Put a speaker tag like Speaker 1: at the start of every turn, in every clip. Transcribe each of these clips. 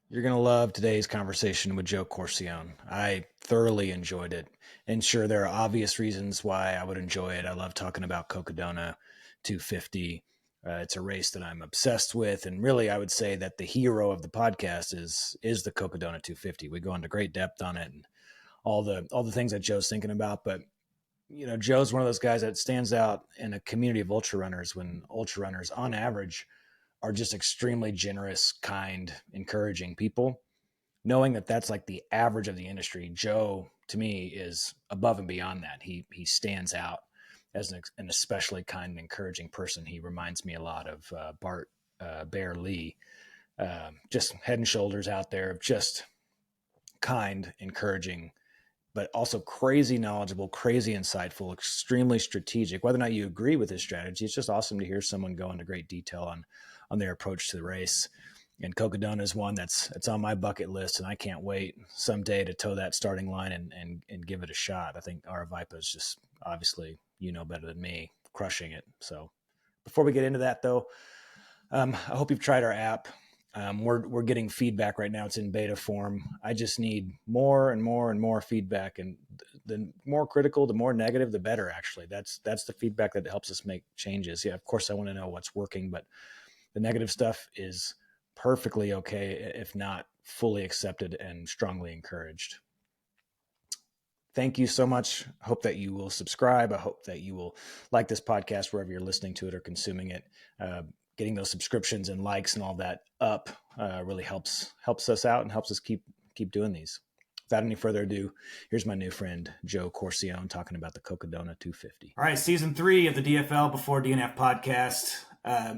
Speaker 1: You're going to love today's conversation with Joe Corcione. I thoroughly enjoyed it. And sure, there are obvious reasons why I would enjoy it. I love talking about Cocodona 250. It's a race that I'm obsessed with. And really, I would say that the hero of the podcast is the Cocodona 250. We go into great depth on it and all the things that Joe's thinking about. But, Joe's one of those guys that stands out in a community of ultra runners when ultra runners, on average, are just extremely generous, kind, encouraging people. Knowing that that's like the average of the industry, Joe to me is above and beyond that. He stands out as an especially kind and encouraging person. He reminds me a lot of Bart Bear Lee, just head and shoulders out there of just kind, encouraging, but also crazy knowledgeable, crazy insightful, extremely strategic. Whether or not you agree with his strategy, it's just awesome to hear someone go into great detail on their approach to the race. And Cocodona is one that's on my bucket list, and I can't wait someday to toe that starting line and give it a shot. I think Aravipa is just obviously, better than me, crushing it. So before we get into that, though, I hope you've tried our app. We're getting feedback right now. It's in beta form. I just need more and more and more feedback, and the more critical, the more negative, the better. Actually, that's the feedback that helps us make changes. Yeah, of course, I want to know what's working, but the negative stuff is perfectly okay, if not fully accepted and strongly encouraged. Thank you so much. I hope that you will subscribe. I hope that you will like this podcast wherever you're listening to it or consuming it. Getting those subscriptions and likes and all that up really helps us out and helps us keep doing these. Without any further ado, here's my new friend Joe Corcione talking about the Cocodona 250.
Speaker 2: All right, season 3 of the DFL Before DNF podcast.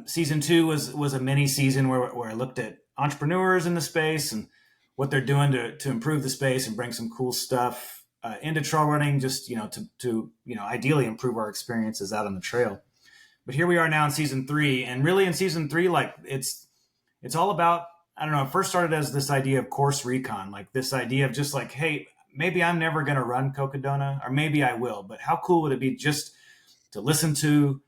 Speaker 2: Season 2 was a mini season where I looked at entrepreneurs in the space and what they're doing to improve the space and bring some cool stuff into trail running, just to ideally improve our experiences out on the trail. But here we are now in season 3, and really in season 3, like it's all about, I don't know, it first started as this idea of course recon, like this idea of just like, hey, maybe I'm never going to run Cocodona, or maybe I will, but how cool would it be just to listen to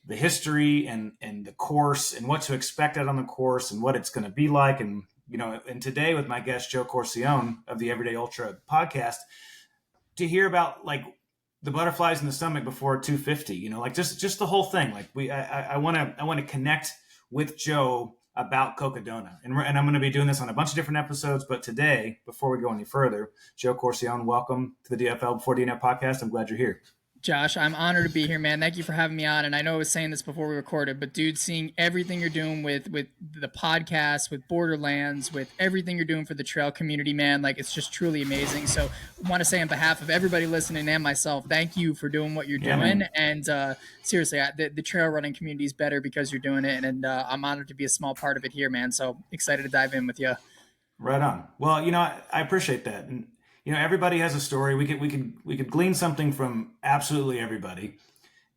Speaker 2: the history and the course and what to expect out on the course and what it's going to be like. And, and today with my guest, Joe Corcione of the Everyday Ultra podcast, to hear about like the butterflies in the stomach before 250, like just the whole thing. Like I want to connect with Joe about Cocodona. And I'm going to be doing this on a bunch of different episodes. But today, before we go any further, Joe Corcione, welcome to the DFL Before DNF podcast. I'm glad you're here.
Speaker 3: Josh, I'm honored to be here, man. Thank you for having me on. And I know I was saying this before we recorded, but dude, seeing everything you're doing with the podcast, with Borderlands, with everything you're doing for the trail community, man, like it's just truly amazing. So I want to say on behalf of everybody listening and myself, thank you for doing what you're doing. And seriously, the trail running community is better because you're doing it. And I'm honored to be a small part of it here, man. So excited to dive in with you.
Speaker 2: Right on. Well, I appreciate that. And everybody has a story. We could glean something from absolutely everybody,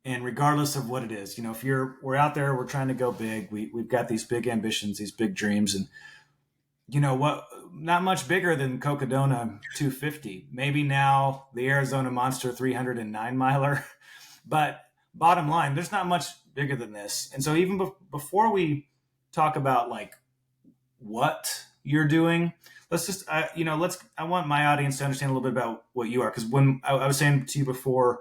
Speaker 2: and regardless of what it is, if we're out there, we're trying to go big. We've got these big ambitions, these big dreams, and what? Not much bigger than Cocodona 250. Maybe now the Arizona Monster 309 miler, but bottom line, there's not much bigger than this. And so even before we talk about like what you're doing, let's just, I want my audience to understand a little bit about what you are. Because when I was saying to you before,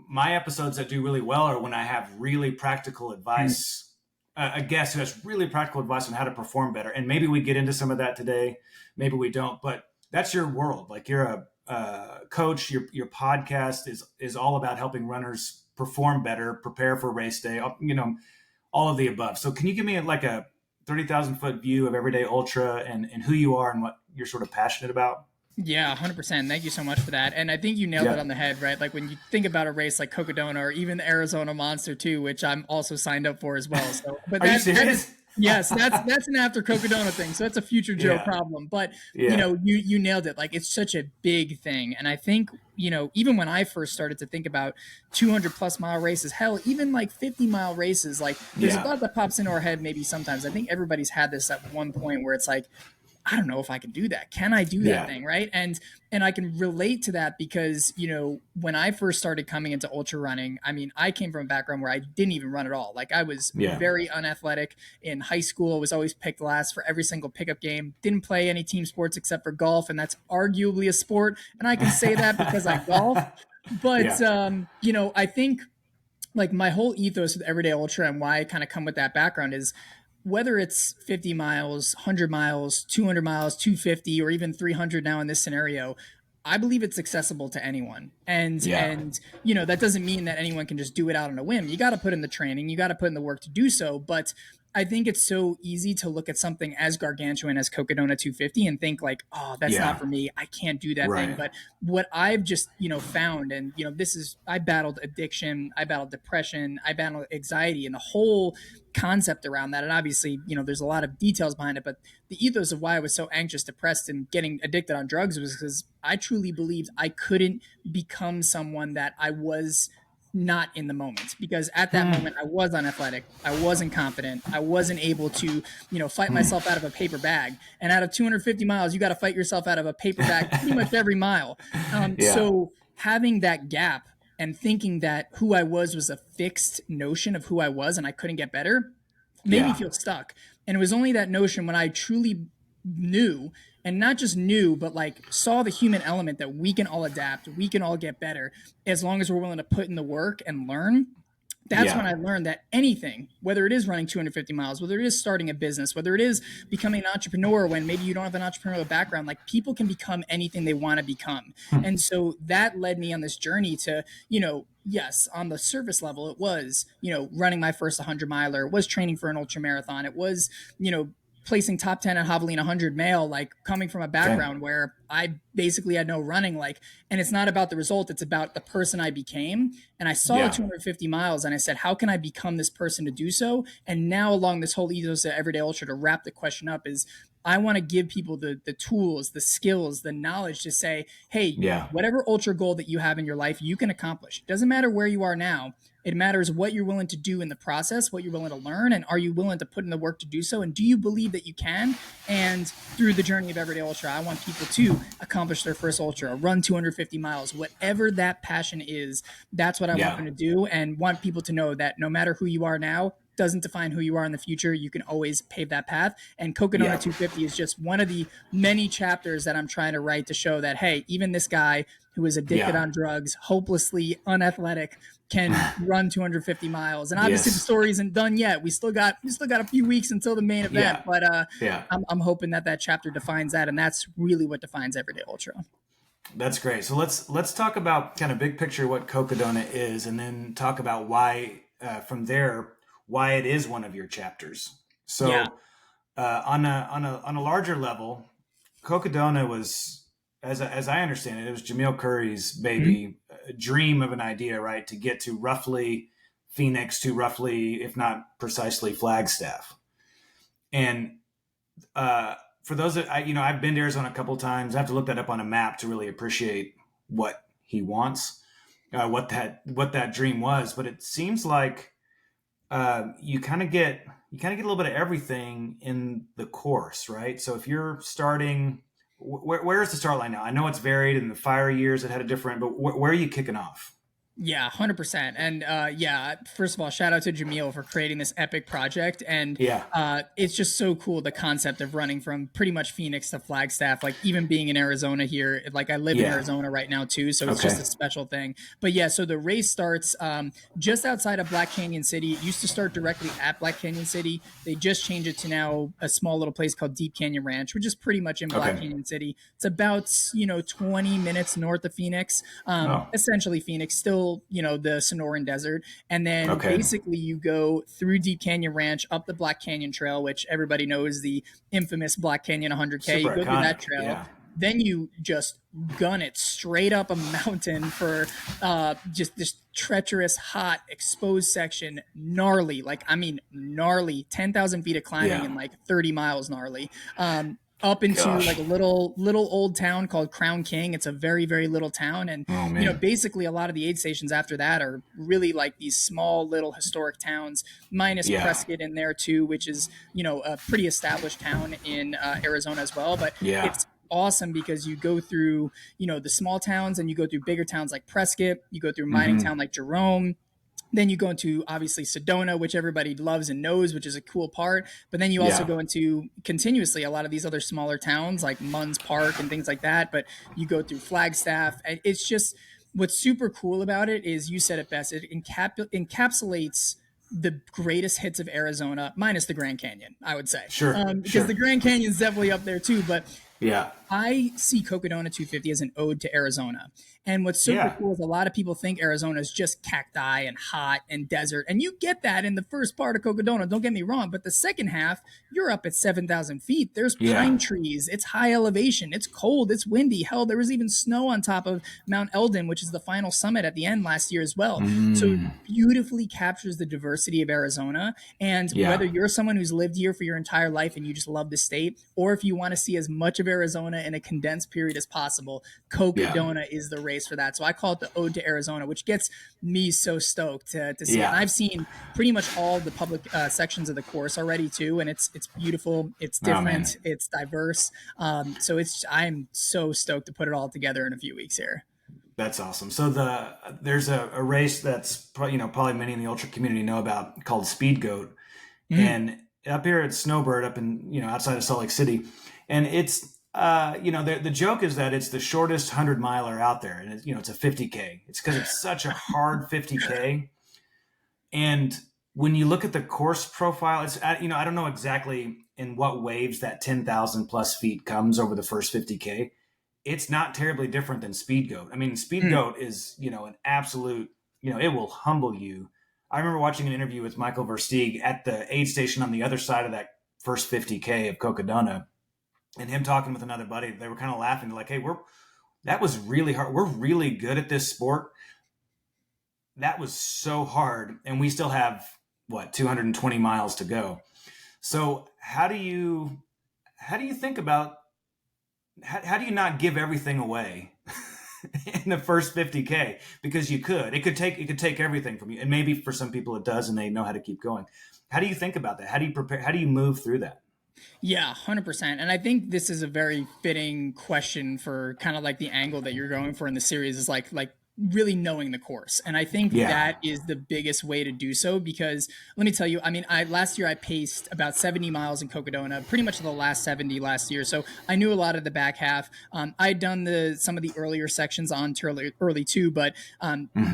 Speaker 2: my episodes that do really well are when I have really practical advice, a guest who has really practical advice on how to perform better. And maybe we get into some of that today, maybe we don't, but that's your world. Like you're a coach, your podcast is all about helping runners perform better, prepare for race day, all of the above. So can you give me like a 30,000 foot view of Everyday Ultra and who you are and what you're sort of passionate about?
Speaker 3: Yeah, 100%. Thank you so much for that. And I think you nailed it on the head, right? Like when you think about a race like Cocodona or even the Arizona Monster too, which I'm also signed up for as well. So, but
Speaker 2: are you serious?
Speaker 3: Yes, that's an after Cocodona thing. So that's a future Joe problem. But you nailed it. Like it's such a big thing. And I think, even when I first started to think about 200+ mile races, hell, even like 50-mile races, like there's a thought that pops into our head maybe sometimes. I think everybody's had this at one point where it's like, I don't know if I can do that. Can I do that thing? Right. And I can relate to that because, when I first started coming into ultra running, I mean, I came from a background where I didn't even run at all. Like I was very unathletic in high school. I was always picked last for every single pickup game. Didn't play any team sports except for golf. And that's arguably a sport. And I can say that because I golf. But, I think like my whole ethos with Everyday Ultra and why I kind of come with that background is whether it's 50 miles, 100 miles, 200 miles, 250, or even 300 now in this scenario, I believe it's accessible to anyone. And that doesn't mean that anyone can just do it out on a whim. You got to put in the training, you got to put in the work to do so. But I think it's so easy to look at something as gargantuan as Cocodona 250 and think like, oh, that's not for me. I can't do that thing. But what I've just, found, and, I battled addiction, I battled depression, I battled anxiety, and the whole concept around that. And obviously, there's a lot of details behind it, but the ethos of why I was so anxious, depressed, and getting addicted on drugs was because I truly believed I couldn't become someone that I was not in the moment, because at that moment I was unathletic, I wasn't confident, I wasn't able to fight myself out of a paper bag, and out of 250 miles you got to fight yourself out of a paper bag pretty much every mile. So having that gap and thinking that who I was a fixed notion of who I was and I couldn't get better made me feel stuck. And it was only that notion when I truly knew, and not just knew, but like saw the human element that we can all adapt, we can all get better as long as we're willing to put in the work and learn. That's when I learned that anything, whether it is running 250 miles, whether it is starting a business, whether it is becoming an entrepreneur when maybe you don't have an entrepreneurial background, like people can become anything they want to become. And so that led me on this journey to, yes, on the surface level, it was, running my first 100 miler, was training for an ultra marathon. It was, placing top 10 at Javelina 100 male, like coming from a background where I basically had no running, and it's not about the result, it's about the person I became. And I saw the 250 miles and I said, how can I become this person to do so? And now along this whole ethos of Everyday Ultra, to wrap the question up, is I want to give people the tools, the skills, the knowledge to say, hey, whatever ultra goal that you have in your life, you can accomplish. It doesn't matter where you are now. It matters what you're willing to do in the process, what you're willing to learn, and are you willing to put in the work to do so? And do you believe that you can? And through the journey of Everyday Ultra, I want people to accomplish their first ultra, run 250 miles, whatever that passion is. That's what I want them to do, and want people to know that no matter who you are now, doesn't define who you are in the future. You can always pave that path. And Cocodona 250 is just one of the many chapters that I'm trying to write to show that, hey, even this guy who is addicted on drugs, hopelessly unathletic, can run 250 miles. And obviously the story isn't done yet. We still got a few weeks until the main event, but I'm hoping that chapter defines that. And that's really what defines Everyday Ultra.
Speaker 2: That's great. So let's talk about kind of big picture what Cocodona is, and then talk about why from there why it is one of your chapters. So on a larger level, Cocodona was, as I understand it, it was Jamil Curry's baby, a dream of an idea, right, to get to roughly Phoenix, to roughly, if not precisely, Flagstaff. And for those that I've been to Arizona a couple of times. I have to look that up on a map to really appreciate what he wants, what that dream was. But it seems like you kind of get a little bit of everything in the course, right? So if you're starting, where's the start line now? I know it's varied, in the fire years it had a different, but where are you kicking off?
Speaker 3: Yeah, 100%. And first of all, shout out to Jamil for creating this epic project. And it's just so cool, the concept of running from pretty much Phoenix to Flagstaff, like even being in Arizona here. Like I live in Arizona right now too, so it's just a special thing. But so the race starts just outside of Black Canyon City. It used to start directly at Black Canyon City. They just changed it to now a small little place called Deep Canyon Ranch, which is pretty much in Black Canyon City. It's about 20 minutes north of Phoenix, essentially Phoenix, still the Sonoran Desert. And then basically you go through Deep Canyon Ranch, up the Black Canyon Trail, which everybody knows, the infamous Black Canyon 100K.
Speaker 2: Super
Speaker 3: you go
Speaker 2: iconic.
Speaker 3: through that trail. Then you just gun it straight up a mountain for just this treacherous, hot, exposed section, gnarly, gnarly, 10,000 feet of climbing and like 30 miles gnarly. up into
Speaker 2: Gosh.
Speaker 3: like a little old town called Crown King. It's a very, very little town. And,
Speaker 2: Oh man.
Speaker 3: basically a lot of the aid stations after that are really like these small little historic towns, minus
Speaker 2: Yeah.
Speaker 3: Prescott in there too, which is, a pretty established town in Arizona as well. But
Speaker 2: Yeah.
Speaker 3: it's awesome because you go through, the small towns and you go through bigger towns like Prescott, you go through mining
Speaker 2: Mm-hmm.
Speaker 3: town like Jerome, then you go into obviously Sedona, which everybody loves and knows, which is a cool part. But then you also
Speaker 2: Yeah.
Speaker 3: go into continuously a lot of these other smaller towns like Munns Park and things like that. But you go through Flagstaff. It's just what's super cool about it is you said it best. It encapsulates the greatest hits of Arizona, minus the Grand Canyon, I would say,
Speaker 2: Sure.
Speaker 3: because the
Speaker 2: Sure.
Speaker 3: Grand Canyon is definitely up there too. But
Speaker 2: Yeah.
Speaker 3: I see Cocodona 250 as an ode to Arizona. And what's super
Speaker 2: Yeah.
Speaker 3: cool is a lot of people think Arizona is just cacti and hot and desert. And you get that in the first part of Cocodona, don't get me wrong. But the second half, you're up at 7,000 feet. There's
Speaker 2: Yeah.
Speaker 3: pine trees. It's high elevation. It's cold. It's windy. Hell, there was even snow on top of Mount Eldon, which is the final summit at the end last year as well. So it
Speaker 2: Mm.
Speaker 3: beautifully captures the diversity of Arizona. And whether
Speaker 2: Yeah.
Speaker 3: you're someone who's lived here for your entire life and you just love the state, or if you want to see as much of Arizona in a condensed period as possible,
Speaker 2: Yeah.
Speaker 3: Cocodona is the race for that. So I call it the Ode to Arizona, which gets me so stoked to see it. And
Speaker 2: Yeah.
Speaker 3: I've seen pretty much all the public sections of the course already too, and it's beautiful, it's
Speaker 2: Oh man.
Speaker 3: different, it's diverse. So I'm so stoked to put it all together in a few weeks here.
Speaker 2: That's awesome. So there's a race that's probably many in the ultra community know about called Speed Goat,
Speaker 3: Mm.
Speaker 2: and up here at Snowbird up in outside of Salt Lake City, and it's the joke is that it's the shortest 100 miler out there, and it's a 50K. It's because it's such a hard 50K, and when you look at the course profile, it's I don't know exactly in what waves that 10,000 plus feet comes over the first 50K. It's not terribly different than Speed Goat. I mean, Speed
Speaker 3: Mm.
Speaker 2: Goat is an absolute it will humble you. I remember watching an interview with Michael Versteeg at the aid station on the other side of that first 50K of Cocodona, and him talking with another buddy. They were kind of laughing, like, "Hey, that was really hard. We're really good at this sport. That was so hard, and we still have 220 miles to go." So how do you think about how do you not give everything away in the first 50K? Because it could take everything from you, and maybe for some people it does, and they know how to keep going. How do you think about that? How do you prepare? How do you move through that?
Speaker 3: Yeah, 100%. And I think this is a very fitting question for kind of like the angle that you're going for in the series is like really knowing the course. And I think
Speaker 2: Yeah.
Speaker 3: that is the biggest way to do so because let me tell you, I mean, last year I paced about 70 miles in Cocodona, pretty much the last 70 last year. So I knew a lot of the back half. I'd done some of the earlier sections on early too, but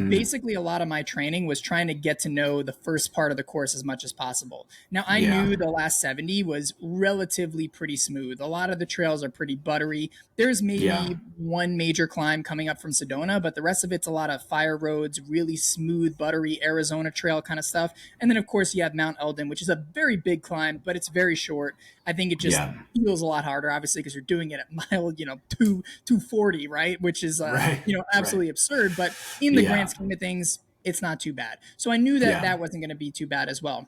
Speaker 3: basically a lot of my training was trying to get to know the first part of the course as much as possible. Now I
Speaker 2: Yeah.
Speaker 3: knew the last 70 was relatively pretty smooth. A lot of the trails are pretty buttery. There's maybe
Speaker 2: Yeah.
Speaker 3: one major climb coming up from Sedona, but the rest of it's a lot of fire roads, really smooth, buttery Arizona trail kind of stuff. And then, of course, you have Mount Eldon, which is a very big climb, but it's very short. I think it just
Speaker 2: Yeah.
Speaker 3: feels a lot harder, obviously, because you're doing it at mile, 240, right? Which is,
Speaker 2: Right.
Speaker 3: absolutely absurd. But in the
Speaker 2: Yeah.
Speaker 3: grand scheme of things, it's not too bad. So I knew that
Speaker 2: Yeah.
Speaker 3: that wasn't going to be too bad as well.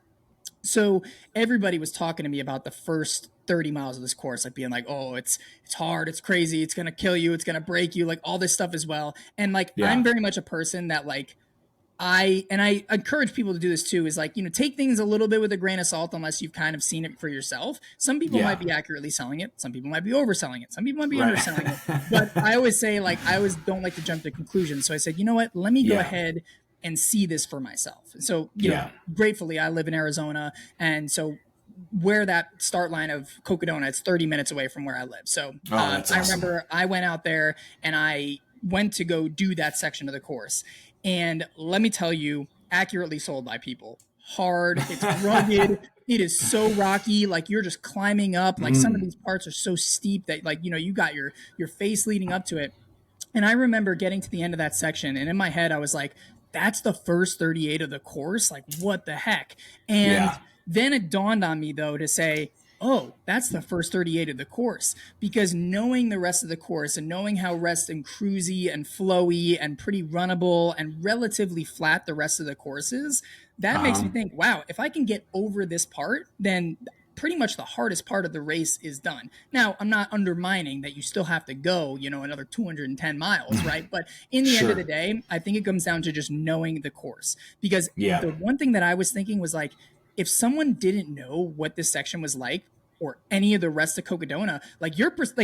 Speaker 3: So everybody was talking to me about the first 30 miles of this course, like being like, oh, it's hard, it's crazy, it's gonna kill you, it's gonna break you, like all this stuff as well. And like
Speaker 2: Yeah.
Speaker 3: I'm very much a person that like I encourage people to do this too, is like, take things a little bit with a grain of salt unless you've kind of seen it for yourself. Some people
Speaker 2: Yeah.
Speaker 3: might be accurately selling it, some people might be overselling it, some people might be
Speaker 2: Right.
Speaker 3: underselling it. But I always say, like, I always don't like to jump to conclusions. So I said, you know what, let me go
Speaker 2: Yeah.
Speaker 3: ahead and see this for myself. So,
Speaker 2: Yeah.
Speaker 3: gratefully I live in Arizona. And so where that start line of Cocodona, it's 30 minutes away from where I live. So
Speaker 2: that's
Speaker 3: I
Speaker 2: awesome.
Speaker 3: remember I went out there and I went to go do that section of the course. And let me tell you, accurately sold by people. Hard, it's rugged, it is so rocky, like you're just climbing up. Like some of these parts are so steep that like, you got your face leading up to it. And I remember getting to the end of that section, and in my head, I was like, that's the first 38 of the course? Like, what the heck? And
Speaker 2: Yeah.
Speaker 3: then it dawned on me, though, to say, oh, that's the first 38 of the course. Because knowing the rest of the course and knowing how rest and cruisy and flowy and pretty runnable and relatively flat the rest of the course is, that makes me think, wow, if I can get over this part, then pretty much the hardest part of the race is done. Now, I'm not undermining that you still have to go, another 210 miles, right? But in the end of the
Speaker 2: Sure.
Speaker 3: day, I think it comes down to just knowing the course. Because
Speaker 2: Yeah.
Speaker 3: the one thing that I was thinking was like, if someone didn't know what this section was like, or any of the rest of Cocodona, like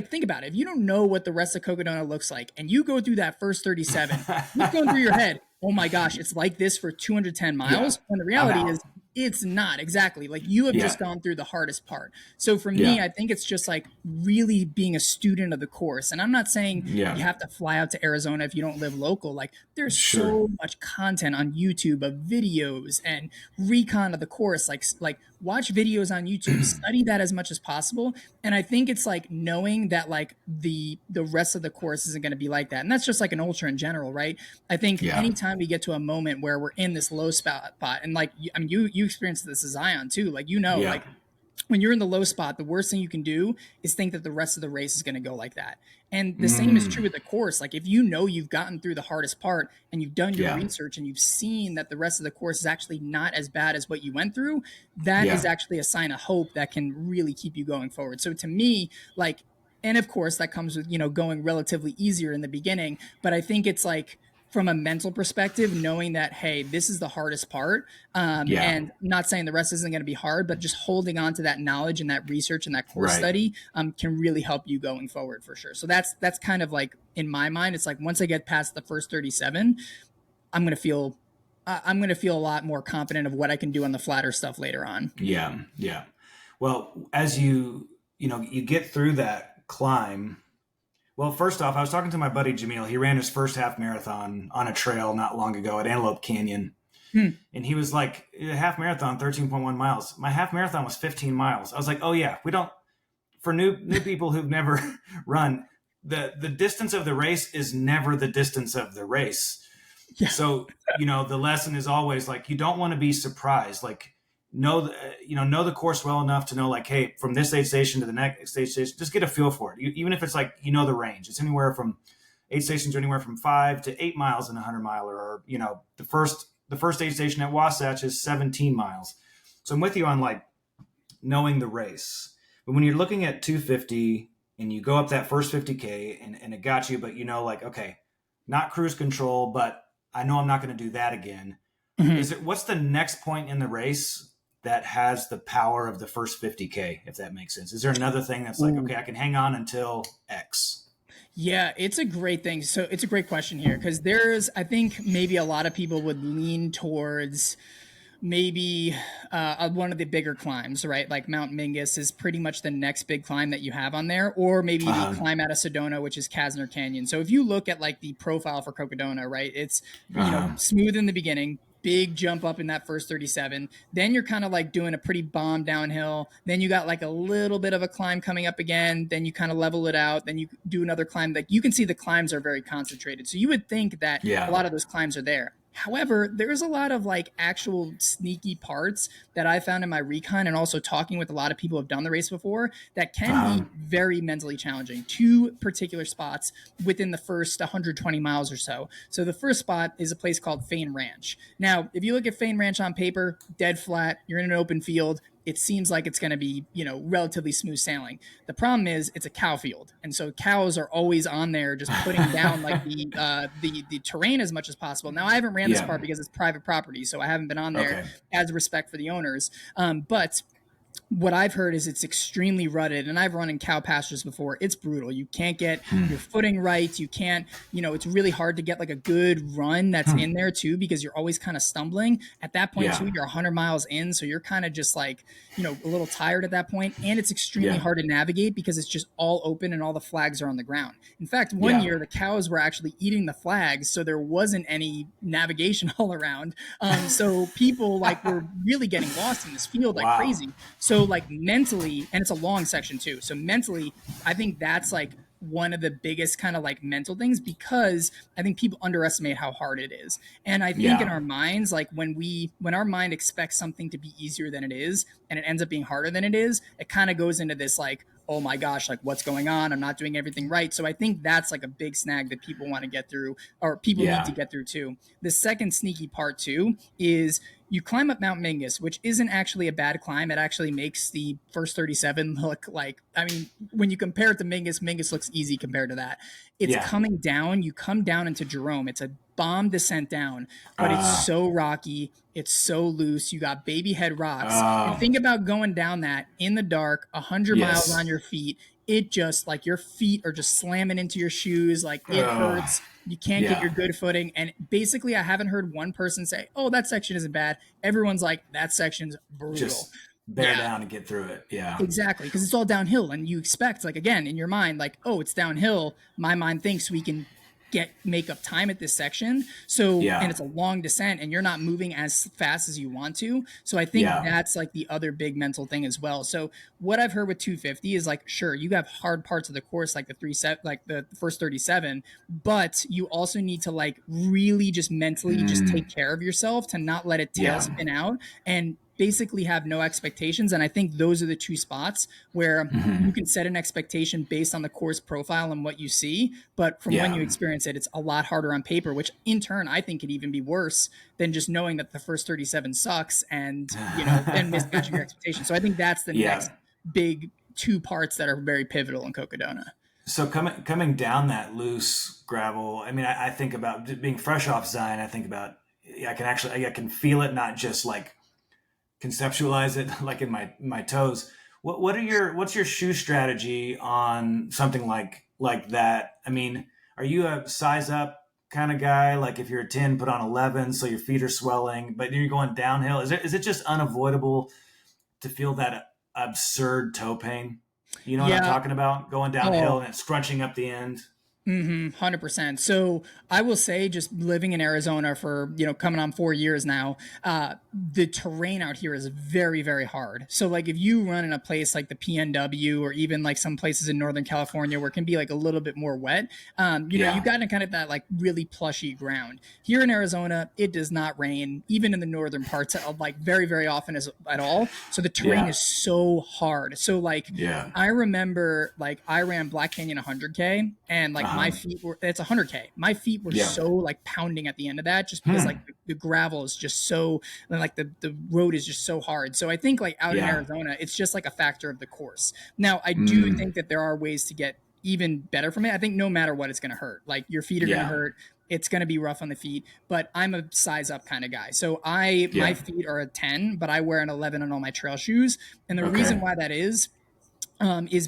Speaker 3: think about it. If you don't know what the rest of Cocodona looks like, and you go through that first 37, what's going through your head? Oh my gosh, it's like this for 210
Speaker 2: Yeah.
Speaker 3: miles. When the
Speaker 2: I'm
Speaker 3: reality
Speaker 2: out.
Speaker 3: is, it's not exactly. Like, you have
Speaker 2: Yeah.
Speaker 3: just gone through the hardest part. So for me,
Speaker 2: Yeah.
Speaker 3: I think it's just like really being a student of the course. And I'm not saying
Speaker 2: Yeah.
Speaker 3: you have to fly out to Arizona if you don't live local. Like, there's
Speaker 2: Sure.
Speaker 3: so much content on YouTube of videos and recon of the course. Like watch videos on YouTube, study that as much as possible. And I think it's like knowing that like the rest of the course isn't going to be like that. And that's just like an ultra in general, right? I think
Speaker 2: Yeah.
Speaker 3: anytime we get to a moment where we're in this low spot, and like, I mean, you experienced this as Zion too, like,
Speaker 2: Yeah.
Speaker 3: like when you're in the low spot, the worst thing you can do is think that the rest of the race is going to go like that. And the same is true with the course. Like, if you know you've gotten through the hardest part and you've done your
Speaker 2: Yeah.
Speaker 3: research and you've seen that the rest of the course is actually not as bad as what you went through, that
Speaker 2: Yeah.
Speaker 3: is actually a sign of hope that can really keep you going forward. So to me, like, and of course that comes with, going relatively easier in the beginning, but I think it's like, from a mental perspective, knowing that, hey, this is the hardest part,
Speaker 2: Yeah.
Speaker 3: and not saying the rest isn't going to be hard, but just holding on to that knowledge and that research and that course
Speaker 2: Right.
Speaker 3: study can really help you going forward for sure. So that's kind of like, in my mind, it's like, once I get past the first 37, I'm going to feel a lot more confident of what I can do on the flatter stuff later on.
Speaker 2: Yeah. Yeah. Well, as you get through that climb. Well, first off, I was talking to my buddy Jamil. He ran his first half marathon on a trail not long ago at Antelope Canyon. And he was like, half marathon, 13.1 miles. My half marathon was 15 miles. I was like, oh yeah, we don't, for new people who've never run, the distance of the race is never the distance of the race.
Speaker 3: Yeah.
Speaker 2: So, the lesson is always like, you don't want to be surprised. Like, know the course well enough to know, like, hey, from this aid station to the next aid station, just get a feel for it. Even if it's like, the range, it's anywhere from aid stations are anywhere from 5 to 8 miles in a 100-miler, or the first aid station at Wasatch is 17 miles. So I'm with you on like knowing the race. But when you're looking at 250 and you go up that first 50K and it got you, but like, okay, not cruise control, but I know I'm not going to do that again.
Speaker 3: Mm-hmm.
Speaker 2: What's the next point in the race that has the power of the first 50K, if that makes sense? Is there another thing that's like, okay, I can hang on until X?
Speaker 3: Yeah, it's a great thing. So it's a great question here, because I think maybe a lot of people would lean towards maybe one of the bigger climbs, right? Like Mount Mingus is pretty much the next big climb that you have on there, or maybe the climb out of Sedona, which is Kasner Canyon. So if you look at like the profile for Cocodona, right, it's smooth in the beginning, big jump up in that first 37. Then you're kind of like doing a pretty bomb downhill. Then you got like a little bit of a climb coming up again. Then you kind of level it out. Then you do another climb. Like, you can see the climbs are very concentrated. So you would think that a lot of those climbs are there. However, there's a lot of like actual sneaky parts that I found in my recon, and also talking with a lot of people who have done the race before, that can be very mentally challenging. 2 particular spots within the first 120 miles or so. So the first spot is a place called Fain Ranch. Now, if you look at Fain Ranch on paper, dead flat, you're in an open field, it seems like it's going to be, relatively smooth sailing. The problem is it's a cow field. And so cows are always on there just putting down like the terrain as much as possible. Now, I haven't ran this part because it's private property, so I haven't been on there as respect for the owners. But what I've heard is it's extremely rutted, and I've run in cow pastures before. It's brutal. You can't get your footing right. You can't, it's really hard to get like a good run that's in there too, because you're always kind of stumbling. At that point too, you're 100 miles in, so you're kind of just like, a little tired at that point, and it's extremely hard to navigate because it's just all open and all the flags are on the ground. In fact, one year the cows were actually eating the flags, so there wasn't any navigation all around. So people like were really getting lost in this field like crazy. So like mentally, and it's a long section too. So mentally, I think that's like one of the biggest kind of like mental things, because I think people underestimate how hard it is. And I think in our minds, like when our mind expects something to be easier than it is, and it ends up being harder than it is, it kind of goes into this like, oh my gosh, like what's going on? I'm not doing everything right. So I think that's like a big snag that people want to get through, or people need to get through too. The second sneaky part too is you climb up Mount Mingus, which isn't actually a bad climb. It actually makes the first 37 look like, I mean, when you compare it to Mingus, Mingus looks easy compared to that. It's
Speaker 2: Yeah.
Speaker 3: coming down. You come down into Jerome. It's a bomb descent down, but it's
Speaker 2: Uh,
Speaker 3: so rocky. It's so loose. You got baby head rocks. And
Speaker 2: uh,
Speaker 3: think about going down that in the dark, 100 miles on
Speaker 2: yes.
Speaker 3: your feet. It just like your feet are just slamming into your shoes. Like it
Speaker 2: Uh,
Speaker 3: hurts. You can't get your
Speaker 2: yeah.
Speaker 3: good footing. And basically, I haven't heard one person say, oh, that section isn't bad. Everyone's like, that section's brutal.
Speaker 2: Just bear
Speaker 3: Yeah,
Speaker 2: down and get through it. Yeah.
Speaker 3: exactly. Because it's all downhill. And you expect, like, again, in your mind, like, oh, it's downhill. My mind thinks we can make up time at this section. So, and
Speaker 2: Yeah.
Speaker 3: it's a long descent and you're not moving as fast as you want to. So I think
Speaker 2: Yeah.
Speaker 3: that's like the other big mental thing as well. So what I've heard with 250 is like, sure, you have hard parts of the course, like the like the first 37, but you also need to like really just mentally just take
Speaker 2: Mm,
Speaker 3: care of yourself to not let it tail
Speaker 2: yeah.
Speaker 3: spin out and basically have no expectations. And I think those are the two spots where you
Speaker 2: Hmm.
Speaker 3: can set an expectation based on the course profile and what you see. But from when
Speaker 2: Yeah.
Speaker 3: you experience it, it's a lot harder on paper, which in turn I think could even be worse than just knowing that the first 37 sucks and, then mismatching your expectations. So I think that's the
Speaker 2: Yeah.
Speaker 3: next big two parts that are very pivotal in Cocodona.
Speaker 2: So coming down that loose gravel, I mean, I think about being fresh off Zion. I think about I can feel it, not just like conceptualize it like in my toes. What's your shoe strategy on something like that? I mean, are you a size up kind of guy? Like if you're a 10, put on 11 so your feet are swelling, but you're going downhill. Is it just unavoidable to feel that absurd toe pain? You know what I'm
Speaker 3: Yeah.
Speaker 2: talking about? Going downhill
Speaker 3: Oh,
Speaker 2: and it's scrunching up the end.
Speaker 3: 100%. So I will say, just living in Arizona for, coming on 4 years now, the terrain out here is very, very hard. So, like, if you run in a place like the PNW or even like some places in Northern California where it can be like a little bit more wet, you
Speaker 2: Yeah.
Speaker 3: got to kind of that like really plushy ground. Here in Arizona, it does not rain, even in the northern parts, like very, very often as at all. So the terrain
Speaker 2: Yeah.
Speaker 3: is so hard. So, like,
Speaker 2: Yeah.
Speaker 3: I remember like I ran Black Canyon 100K and like my
Speaker 2: Uh-huh.
Speaker 3: feet were, it's 100K. My feet were
Speaker 2: Yeah.
Speaker 3: so like pounding at the end of that just because like
Speaker 2: Hmm.
Speaker 3: the gravel is just so, and like the road is just so hard. So I think like out in
Speaker 2: Yeah.
Speaker 3: Arizona, it's just like a factor of the course. Now, I do
Speaker 2: Mm.
Speaker 3: think that there are ways to get even better from it. I think no matter what, it's going to hurt. Like your feet are going to
Speaker 2: Yeah.
Speaker 3: hurt. It's going to be rough on the feet, but I'm a size up kind of guy. So my
Speaker 2: Yeah.
Speaker 3: feet are a 10, but I wear an 11 on all my trail shoes. And the reason
Speaker 2: Okay.
Speaker 3: why that is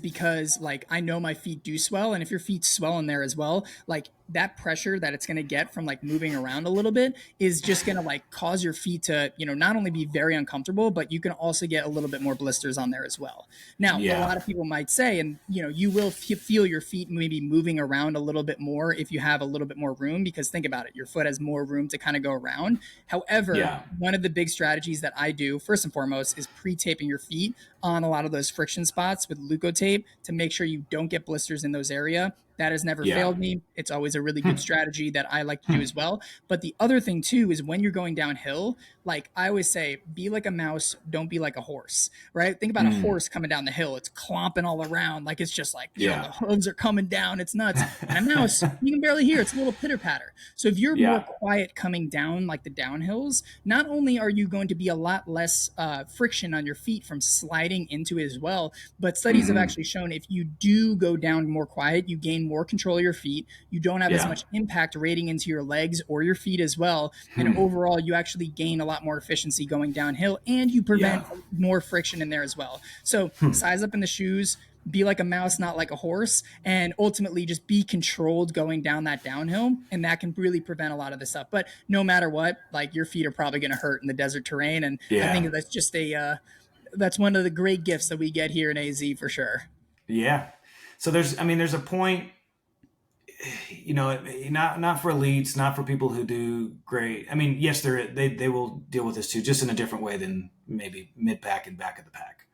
Speaker 3: because like I know my feet do swell, and if your feet swell in there as well, like that pressure that it's going to get from like moving around a little bit is just going to like cause your feet to not only be very uncomfortable, but you can also get a little bit more blisters on there as well. Now, a
Speaker 2: Yeah.
Speaker 3: lot of people might say, and you will feel your feet maybe moving around a little bit more if you have a little bit more room, because think about it, your foot has more room to kind of go around. However,
Speaker 2: Yeah.
Speaker 3: one of the big strategies that I do first and foremost is pre-taping your feet on a lot of those friction spots with Leukotape to make sure you don't get blisters in those areas. That has never
Speaker 2: Yeah.
Speaker 3: failed me. It's always a really good
Speaker 2: Hmm.
Speaker 3: strategy that I like to do
Speaker 2: Hmm.
Speaker 3: as well. But the other thing too is when you're going downhill, like I always say, be like a mouse, don't be like a horse, right? Think about a
Speaker 2: Mm.
Speaker 3: horse coming down the hill. It's clomping all around. Like it's just like,
Speaker 2: Yeah.
Speaker 3: the hooves are coming down. It's nuts. And a mouse, you can barely hear. It's a little pitter patter. So if you're more
Speaker 2: Yeah.
Speaker 3: quiet coming down like the downhills, not only are you going to be a lot less friction on your feet from sliding into it as well, but studies have
Speaker 2: Hmm.
Speaker 3: actually shown if you do go down more quiet, you gain more control of your feet. You don't have as
Speaker 2: Yeah.
Speaker 3: much impact rating into your legs or your feet as well. And
Speaker 2: Hmm.
Speaker 3: overall, you actually gain a lot more efficiency going downhill and you
Speaker 2: Yeah.
Speaker 3: prevent more friction in there as well. So
Speaker 2: Hmm.
Speaker 3: size up in the shoes, be like a mouse, not like a horse, and ultimately just be controlled going down that downhill. And that can really prevent a lot of this stuff. But no matter what, like your feet are probably going to hurt in the desert terrain. And I
Speaker 2: Yeah.
Speaker 3: think that's just that's one of the great gifts that we get here in AZ for sure.
Speaker 2: Yeah. So there's a point, not for elites, not for people who do great. I mean, yes, they will deal with this too, just in a different way than maybe mid pack and back of the pack.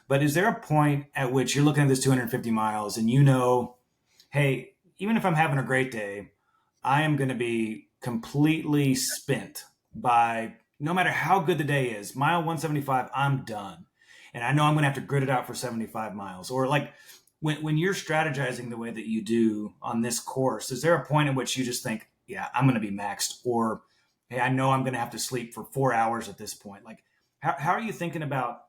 Speaker 2: But is there a point at which you're looking at this 250 miles and hey, even if I'm having a great day, I am going to be completely spent by no matter how good the day is. Mile 175, I'm done. And I know I'm going to have to grit it out for 75 miles. Or like when you're strategizing the way that you do on this course, is there a point in which you just think, yeah, I'm going to be maxed? Or hey, I know I'm going to have to sleep for 4 hours at this point. Like, how are you thinking about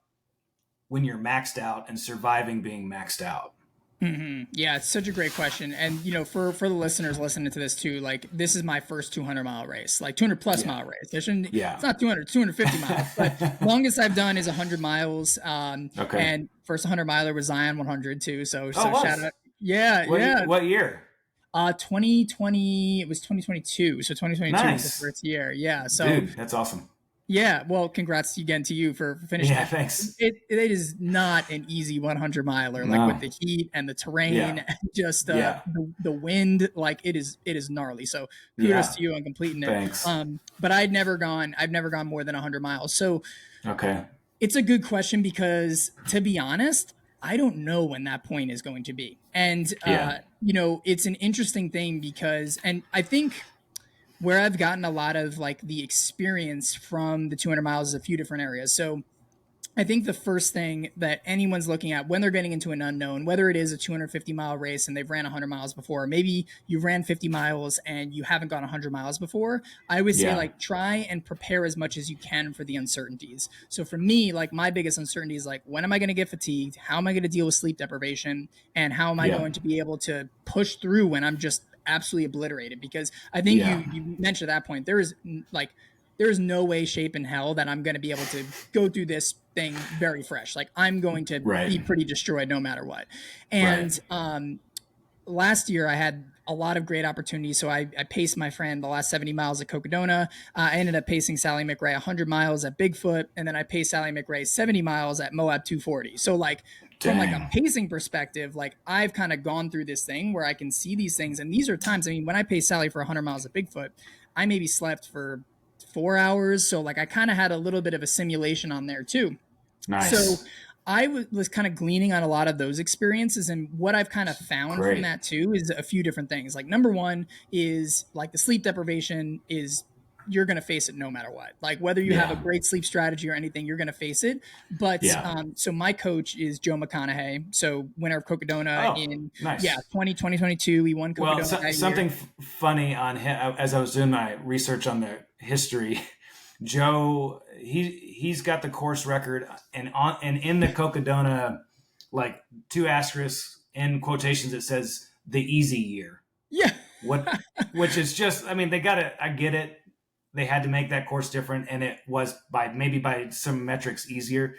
Speaker 2: when you're maxed out and surviving being maxed out?
Speaker 3: Mm-hmm. Yeah, it's such a great question. And for the listeners listening to this too, like this is my first 200-mile race, like 200 plus
Speaker 2: Yeah.
Speaker 3: mile race. It's
Speaker 2: Yeah.
Speaker 3: not 200, 250 miles, but longest I've done is 100 miles.
Speaker 2: Okay.
Speaker 3: And first 100 miler was Zion 100 too.
Speaker 2: Oh, it
Speaker 3: So shout
Speaker 2: was.
Speaker 3: out. Yeah, yeah.
Speaker 2: What year?
Speaker 3: 2020, it was 2022. So 2022 was the
Speaker 2: Nice.
Speaker 3: first year. Yeah. So
Speaker 2: Dude, that's awesome.
Speaker 3: yeah, well, congrats again to you for finishing
Speaker 2: Yeah,
Speaker 3: it.
Speaker 2: thanks.
Speaker 3: It is not an easy 100 miler, like with
Speaker 2: No.
Speaker 3: the heat and the terrain
Speaker 2: Yeah.
Speaker 3: and just
Speaker 2: Yeah.
Speaker 3: the wind, like it is gnarly. So kudos
Speaker 2: Yeah.
Speaker 3: to you on completing it.
Speaker 2: Thanks.
Speaker 3: But I've never gone more than 100 miles. So
Speaker 2: Okay.
Speaker 3: it's a good question because, to be honest, I don't know when that point is going to be. And
Speaker 2: Yeah.
Speaker 3: it's an interesting thing because, and I think where I've gotten a lot of like the experience from the 200 miles is a few different areas. So I think the first thing that anyone's looking at when they're getting into an unknown, whether it is a 250-mile race and they've ran 100 miles before, or maybe you ran 50 miles and you haven't gone 100 miles before, I would say
Speaker 2: Yeah.
Speaker 3: like try and prepare as much as you can for the uncertainties. So for me, like my biggest uncertainty is like, when am I going to get fatigued? How am I going to deal with sleep deprivation? And how am I
Speaker 2: Yeah.
Speaker 3: going to be able to push through when I'm just absolutely obliterated? Because I think
Speaker 2: Yeah.
Speaker 3: you mentioned at that point, there is no way, shape, in hell that I'm going to be able to go through this thing very fresh. Like I'm going to
Speaker 2: Right.
Speaker 3: be pretty destroyed no matter what. And last year I had a lot of great opportunities. So I paced my friend the last 70 miles at Cocodona. I ended up pacing Sally McRae 100 miles at Bigfoot. And then I paced Sally McRae 70 miles at Moab 240. So like from like a
Speaker 2: Dang.
Speaker 3: pacing perspective, like I've kind of gone through this thing where I can see these things. And these are times, I mean, when I paced Sally for 100 miles at Bigfoot, I maybe slept for 4 hours. So like I kind of had a little bit of a simulation on there too. So
Speaker 2: Nice.
Speaker 3: I was kind of gleaning on a lot of those experiences. And what I've kind of found from
Speaker 2: Great.
Speaker 3: that too is a few different things. Like number one is like the sleep deprivation is you're going to face it no matter what. Like whether you have a
Speaker 2: Yeah.
Speaker 3: great sleep strategy or anything, you're going to face it. But
Speaker 2: Yeah.
Speaker 3: so my coach is Joe McConaughey. So winner of Cocodona
Speaker 2: Oh,
Speaker 3: in
Speaker 2: nice.
Speaker 3: 2022. He won
Speaker 2: Well,
Speaker 3: Cocodona that
Speaker 2: something
Speaker 3: year.
Speaker 2: funny on him as I was doing my research on the history. Joe, he's got the course record, and in the Cocodona, like two asterisks in quotations, it says the easy year.
Speaker 3: Yeah.
Speaker 2: What, which is just, I mean, they got to, I get it. They had to make that course different, and it was maybe by some metrics easier.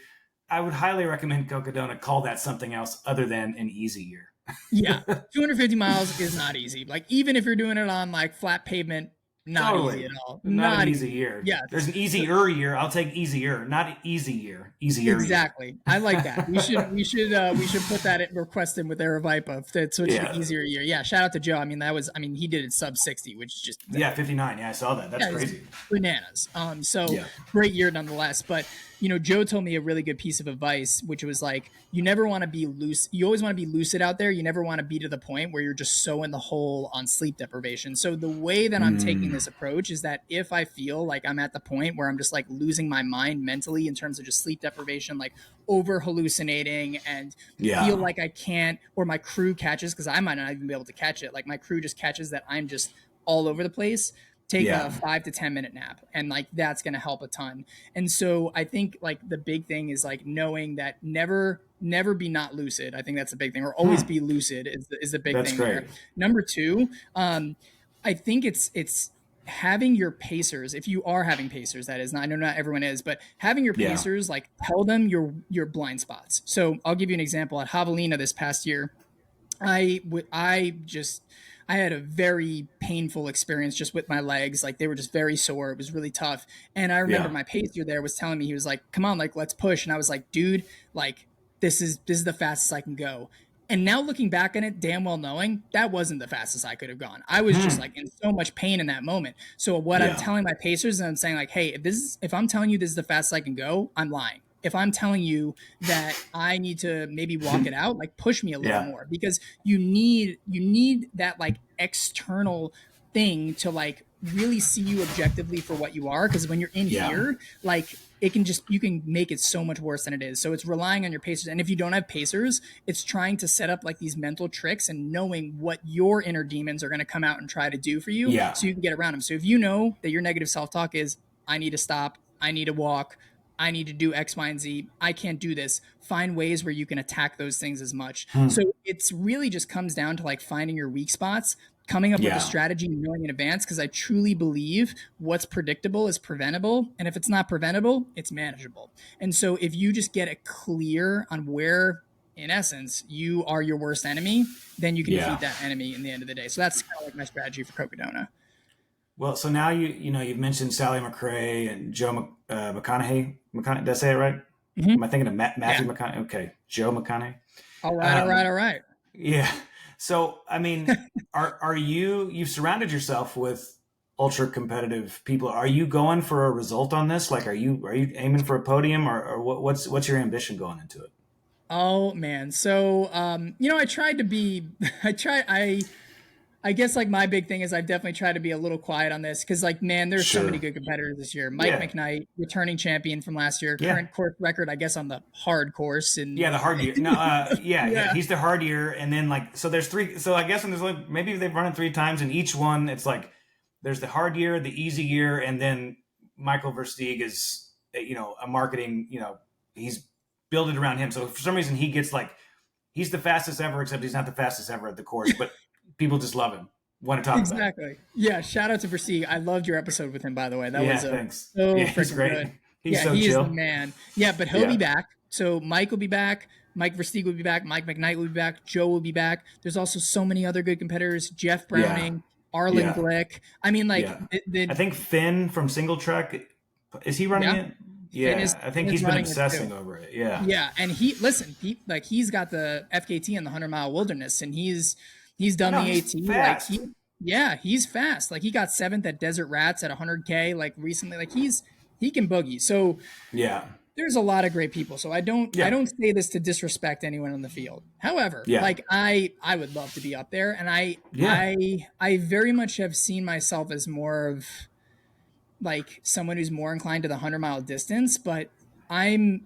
Speaker 2: I would highly recommend Cocodona call that something else other than an easy year.
Speaker 3: Yeah. 250 miles is not easy. Like even if you're doing it on like flat pavement, not easy at all.
Speaker 2: Not an
Speaker 3: Not
Speaker 2: easy
Speaker 3: easy.
Speaker 2: year.
Speaker 3: Yeah.
Speaker 2: There's an easier year. I'll take easier, not easy year. Easier
Speaker 3: Exactly. I like that. We should put that request in with Aravaipa to switch
Speaker 2: Yeah.
Speaker 3: to easier year. Yeah. Shout out to Joe. I mean, he did it sub 60, which is just
Speaker 2: year. Yeah, 59. Yeah, I saw that. That's
Speaker 3: it's
Speaker 2: crazy.
Speaker 3: bananas. So
Speaker 2: Yeah.
Speaker 3: great year nonetheless. But Joe told me a really good piece of advice, which was like, you never want to be loose. You always want to be lucid out there. You never want to be to the point where you're just so in the hole on sleep deprivation. So the way that I'm taking this approach is that if I feel like I'm at the point where I'm just like losing my mind mentally in terms of just sleep deprivation, like over hallucinating and
Speaker 2: Yeah.
Speaker 3: feel like I can't, or my crew catches, because I might not even be able to catch it. Like my crew just catches that I'm just all over the place. Take
Speaker 2: Yeah.
Speaker 3: a 5 to 10 minute nap, and like that's going to help a ton. And so I think like the big thing is like knowing that never be not lucid. I think that's the big thing, or always be lucid is the big
Speaker 2: That's
Speaker 3: thing
Speaker 2: great.
Speaker 3: there. Number two, I think it's having your pacers, if you are having pacers, that is, I know not everyone is, but having your
Speaker 2: Yeah.
Speaker 3: pacers like tell them your blind spots. So I'll give you an example. At Javelina this past year, I had a very painful experience just with my legs. Like they were just very sore. It was really tough. And I remember
Speaker 2: Yeah.
Speaker 3: my pacer there was telling me, he was like, come on, like, let's push. And I was like, dude, like this is the fastest I can go. And now looking back on it, damn well knowing that wasn't the fastest I could have gone. I was just like in so much pain in that moment. So what I'm
Speaker 2: Yeah.
Speaker 3: telling my pacers, and I'm saying like, hey, if I'm telling you this is the fastest I can go, I'm lying. If I'm telling you that I need to maybe walk it out, like push me a little
Speaker 2: Yeah.
Speaker 3: more, because you need that like external thing to like really see you objectively for what you are. Because when you're in
Speaker 2: Yeah.
Speaker 3: here, like it can just, you can make it so much worse than it is. So it's relying on your pacers. And if you don't have pacers, it's trying to set up like these mental tricks and knowing what your inner demons are going to come out and try to do for you
Speaker 2: Yeah.
Speaker 3: so you can get around them. So if you know that your negative self-talk is, I need to stop, I need to walk, I need to do X, Y, and Z, I can't do this, find ways where you can attack those things as much.
Speaker 2: Hmm.
Speaker 3: So it's really just comes down to like finding your weak spots, coming up with a
Speaker 2: Yeah.
Speaker 3: strategy, knowing in advance, because I truly believe what's predictable is preventable. And if it's not preventable, it's manageable. And so if you just get it clear on where, in essence, you are your worst enemy, then you can
Speaker 2: Yeah.
Speaker 3: defeat that enemy in the end of the day. So that's kind of like my strategy for Cocodona.
Speaker 2: Well, so now you've mentioned Sally McRae and Joe McConaughey. Did I say it right? Am I thinking of Matthew
Speaker 3: Yeah.
Speaker 2: McConaughey? Okay, Joe McConaughey.
Speaker 3: All right, all right, all right.
Speaker 2: Yeah. So, I mean, are you've surrounded yourself with ultra competitive people? Are you going for a result on this? Like, are you aiming for a podium, or what's your ambition going into it?
Speaker 3: Oh man. So I tried to be I guess like my big thing is I've definitely tried to be a little quiet on this because like man, there's so many
Speaker 2: Sure.
Speaker 3: good competitors this year. Mike
Speaker 2: Yeah.
Speaker 3: McKnight, returning champion from last year,
Speaker 2: Yeah.
Speaker 3: current course record, I guess on the hard course, and
Speaker 2: Yeah, the hard year. No, yeah,
Speaker 3: yeah,
Speaker 2: he's the hard year, and then like so there's three. So I guess when there's like maybe they've run it three times, and each one it's like there's the hard year, the easy year, and then Michael Versteeg is a marketing he's built it around him. So for some reason he gets like he's the fastest ever, except he's not the fastest ever at the course, but people just love him, want to talk about him.
Speaker 3: exactly. Yeah, shout out to Versteeg. I loved your episode with him, by the way. That
Speaker 2: Yeah,
Speaker 3: was
Speaker 2: thanks.
Speaker 3: so
Speaker 2: Yeah, he's
Speaker 3: freaking
Speaker 2: great.
Speaker 3: good.
Speaker 2: He's
Speaker 3: Yeah,
Speaker 2: so
Speaker 3: he is the
Speaker 2: chill.
Speaker 3: man. Yeah, but he'll
Speaker 2: Yeah.
Speaker 3: be back. So Mike will be back. Mike Versteeg will be back. Mike McKnight will be back. Joe will be back. There's also so many other good competitors. Jeff
Speaker 2: Yeah.
Speaker 3: Browning, Arlen
Speaker 2: Yeah.
Speaker 3: Glick. I mean, like,
Speaker 2: Yeah. I think Finn from Single Track, is he running
Speaker 3: yeah,
Speaker 2: it?
Speaker 3: Finn
Speaker 2: Yeah, I think
Speaker 3: is
Speaker 2: he's been
Speaker 3: running it
Speaker 2: obsessing
Speaker 3: too.
Speaker 2: over it. Yeah.
Speaker 3: Yeah, and he's got the FKT in the 100-mile wilderness, and he's
Speaker 2: I
Speaker 3: done
Speaker 2: know,
Speaker 3: the
Speaker 2: he's
Speaker 3: AT.
Speaker 2: fast.
Speaker 3: Yeah, he's fast. Like he got seventh at Desert Rats at 100K like recently. Like he can boogie. So
Speaker 2: Yeah.
Speaker 3: there's a lot of great people. So I
Speaker 2: Yeah.
Speaker 3: don't say this to disrespect anyone on the field. However,
Speaker 2: Yeah.
Speaker 3: like I would love to be up there, and
Speaker 2: Yeah.
Speaker 3: I very much have seen myself as more of like someone who's more inclined to the 100-mile distance, but I'm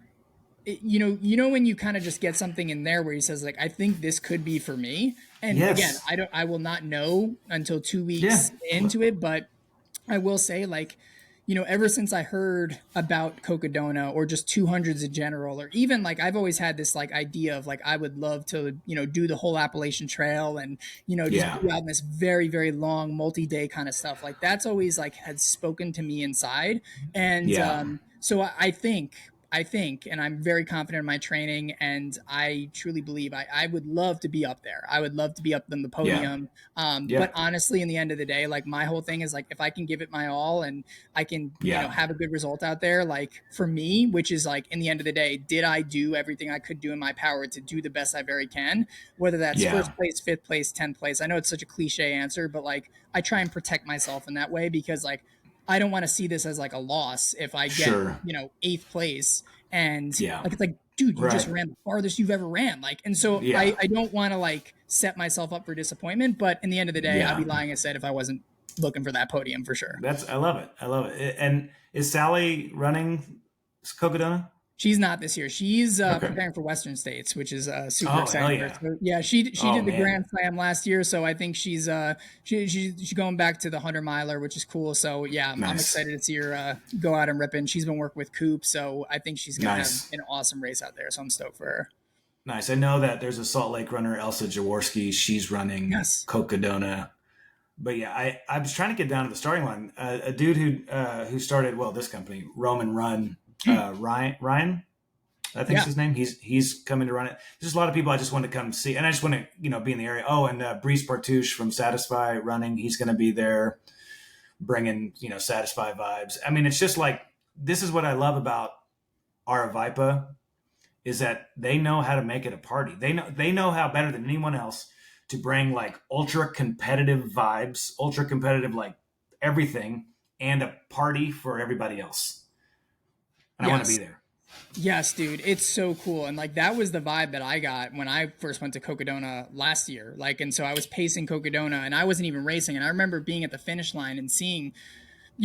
Speaker 3: when you kind of just get something in there where he says like I think this could be for me. And again,
Speaker 2: Yes.
Speaker 3: I will not know until 2
Speaker 2: Yeah.
Speaker 3: weeks into it, but I will say like ever since I heard about Cocodona or just 200s in general, or even like I've always had this like idea of like I would love to, do the whole Appalachian Trail and, just
Speaker 2: Yeah.
Speaker 3: be out in this very, very long multi-day kind of stuff. Like that's always like had spoken to me inside. And
Speaker 2: Yeah.
Speaker 3: so I think, and I'm very confident in my training, and I truly believe I would love to be up there. I would love to be up on the
Speaker 2: Yeah.
Speaker 3: podium.
Speaker 2: Yeah.
Speaker 3: But honestly, in the end of the day, like my whole thing is like if I can give it my all and I can,
Speaker 2: Yeah.
Speaker 3: have a good result out there, like for me, which is like in the end of the day, did I do everything I could do in my power to do the best I very can? Whether that's
Speaker 2: Yeah.
Speaker 3: first place, fifth place, 10th place. I know it's such a cliche answer, but like I try and protect myself in that way because like I don't want to see this as like a loss if I get,
Speaker 2: Sure.
Speaker 3: eighth place and
Speaker 2: Yeah.
Speaker 3: like it's like, dude, you just
Speaker 2: Right.
Speaker 3: ran the farthest you've ever ran. Like, and so
Speaker 2: Yeah.
Speaker 3: I don't want to like set myself up for disappointment, but in the end of the day,
Speaker 2: Yeah.
Speaker 3: I'd be lying I said if I wasn't looking for that podium for sure.
Speaker 2: I love it. I love it. And is Sally running Cocodona?
Speaker 3: She's not this year. She's
Speaker 2: Okay.
Speaker 3: preparing for Western States, which is super
Speaker 2: Oh,
Speaker 3: exciting.
Speaker 2: hell
Speaker 3: for
Speaker 2: yeah.
Speaker 3: her. So, yeah, she
Speaker 2: Oh,
Speaker 3: did the
Speaker 2: man.
Speaker 3: Grand Slam last year, so I think she's she's going back to the 100-miler, which is cool. So yeah, I'm
Speaker 2: Nice.
Speaker 3: excited to see her go out and rip in. She's been working with Coop, so I think she's gonna
Speaker 2: Nice.
Speaker 3: have an awesome race out there. So I'm stoked for her.
Speaker 2: Nice. I know that there's a Salt Lake runner, Elsa Jaworski. She's running
Speaker 3: Yes.
Speaker 2: Cocodona. But yeah, I was trying to get down to the starting line. A dude who started this company, Roman Run, Ryan, I think's
Speaker 3: Yeah.
Speaker 2: his name. He's coming to run it. There's a lot of people I just want to come see, and I just want to be in the area. Oh, and Breeze Partouche from Satisfy running. He's going to be there, bringing Satisfy vibes. I mean, it's just like this is what I love about Aravipa is that they know how to make it a party. They know how better than anyone else to bring like ultra competitive vibes, ultra competitive like everything, and a party for everybody else. And I want to
Speaker 3: Yes.
Speaker 2: be there.
Speaker 3: Yes, dude, it's so cool. And like that was the vibe that I got when I first went to Cocodona last year. Like, and so I was pacing Cocodona and I wasn't even racing. And I remember being at the finish line and seeing,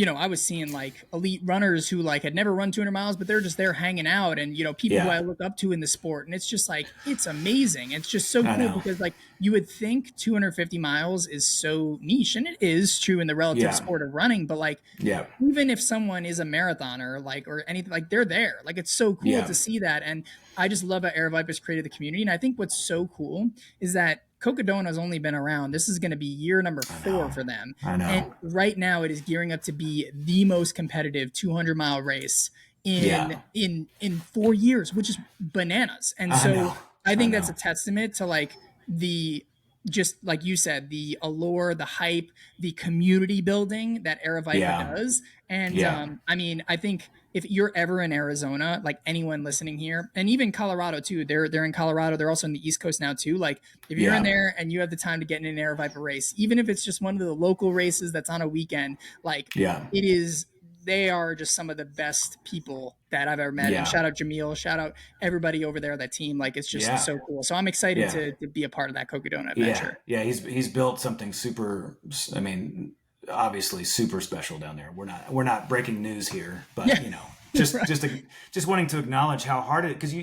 Speaker 3: I was seeing like elite runners who like had never run 200 miles, but they're just there hanging out, and people who
Speaker 2: Yeah,
Speaker 3: I look up to in the sport, and it's just like it's amazing. It's just so
Speaker 2: I
Speaker 3: cool
Speaker 2: know.
Speaker 3: because like you would think 250 miles is so niche, and it is true in the relative
Speaker 2: Yeah,
Speaker 3: sport of running, but like
Speaker 2: yeah,
Speaker 3: even if someone is a marathoner, like, or anything, like they're there. Like it's so cool
Speaker 2: yeah.
Speaker 3: to see that. And I just love how Air Vipers created the community. And I think what's so cool is that Cocodona has only been around. This is going to be year number
Speaker 2: I
Speaker 3: 4
Speaker 2: know.
Speaker 3: for them.
Speaker 2: I
Speaker 3: And
Speaker 2: know.
Speaker 3: right now it is gearing up to be the most competitive 200-mile race in
Speaker 2: Yeah,
Speaker 3: in in 4 years, which is bananas. And
Speaker 2: I
Speaker 3: so
Speaker 2: know.
Speaker 3: I
Speaker 2: I
Speaker 3: think that's
Speaker 2: know.
Speaker 3: a testament to like the just like you said, the allure, the hype, the community building that Aravaipa
Speaker 2: Yeah,
Speaker 3: does. And
Speaker 2: yeah,
Speaker 3: I mean, I think if you're ever in Arizona, like anyone listening here, and even Colorado too, they're in Colorado. They're also in the East Coast now too. Like if you're in
Speaker 2: yeah,
Speaker 3: there and you have the time to get in an Aravaipa race, even if it's just one of the local races that's on a weekend, like
Speaker 2: yeah,
Speaker 3: it is. They are just some of the best people that I've ever met. And
Speaker 2: yeah,
Speaker 3: shout out Jamil, shout out everybody over there, that team. Like it's just
Speaker 2: yeah,
Speaker 3: so cool. So I'm excited
Speaker 2: yeah.
Speaker 3: to be a part of that Cocodona
Speaker 2: Yeah,
Speaker 3: adventure.
Speaker 2: yeah, he's built something super. I mean, obviously super special down there. We're not breaking news here, but
Speaker 3: Yeah.
Speaker 2: just
Speaker 3: Right.
Speaker 2: just wanting to acknowledge how hard it, because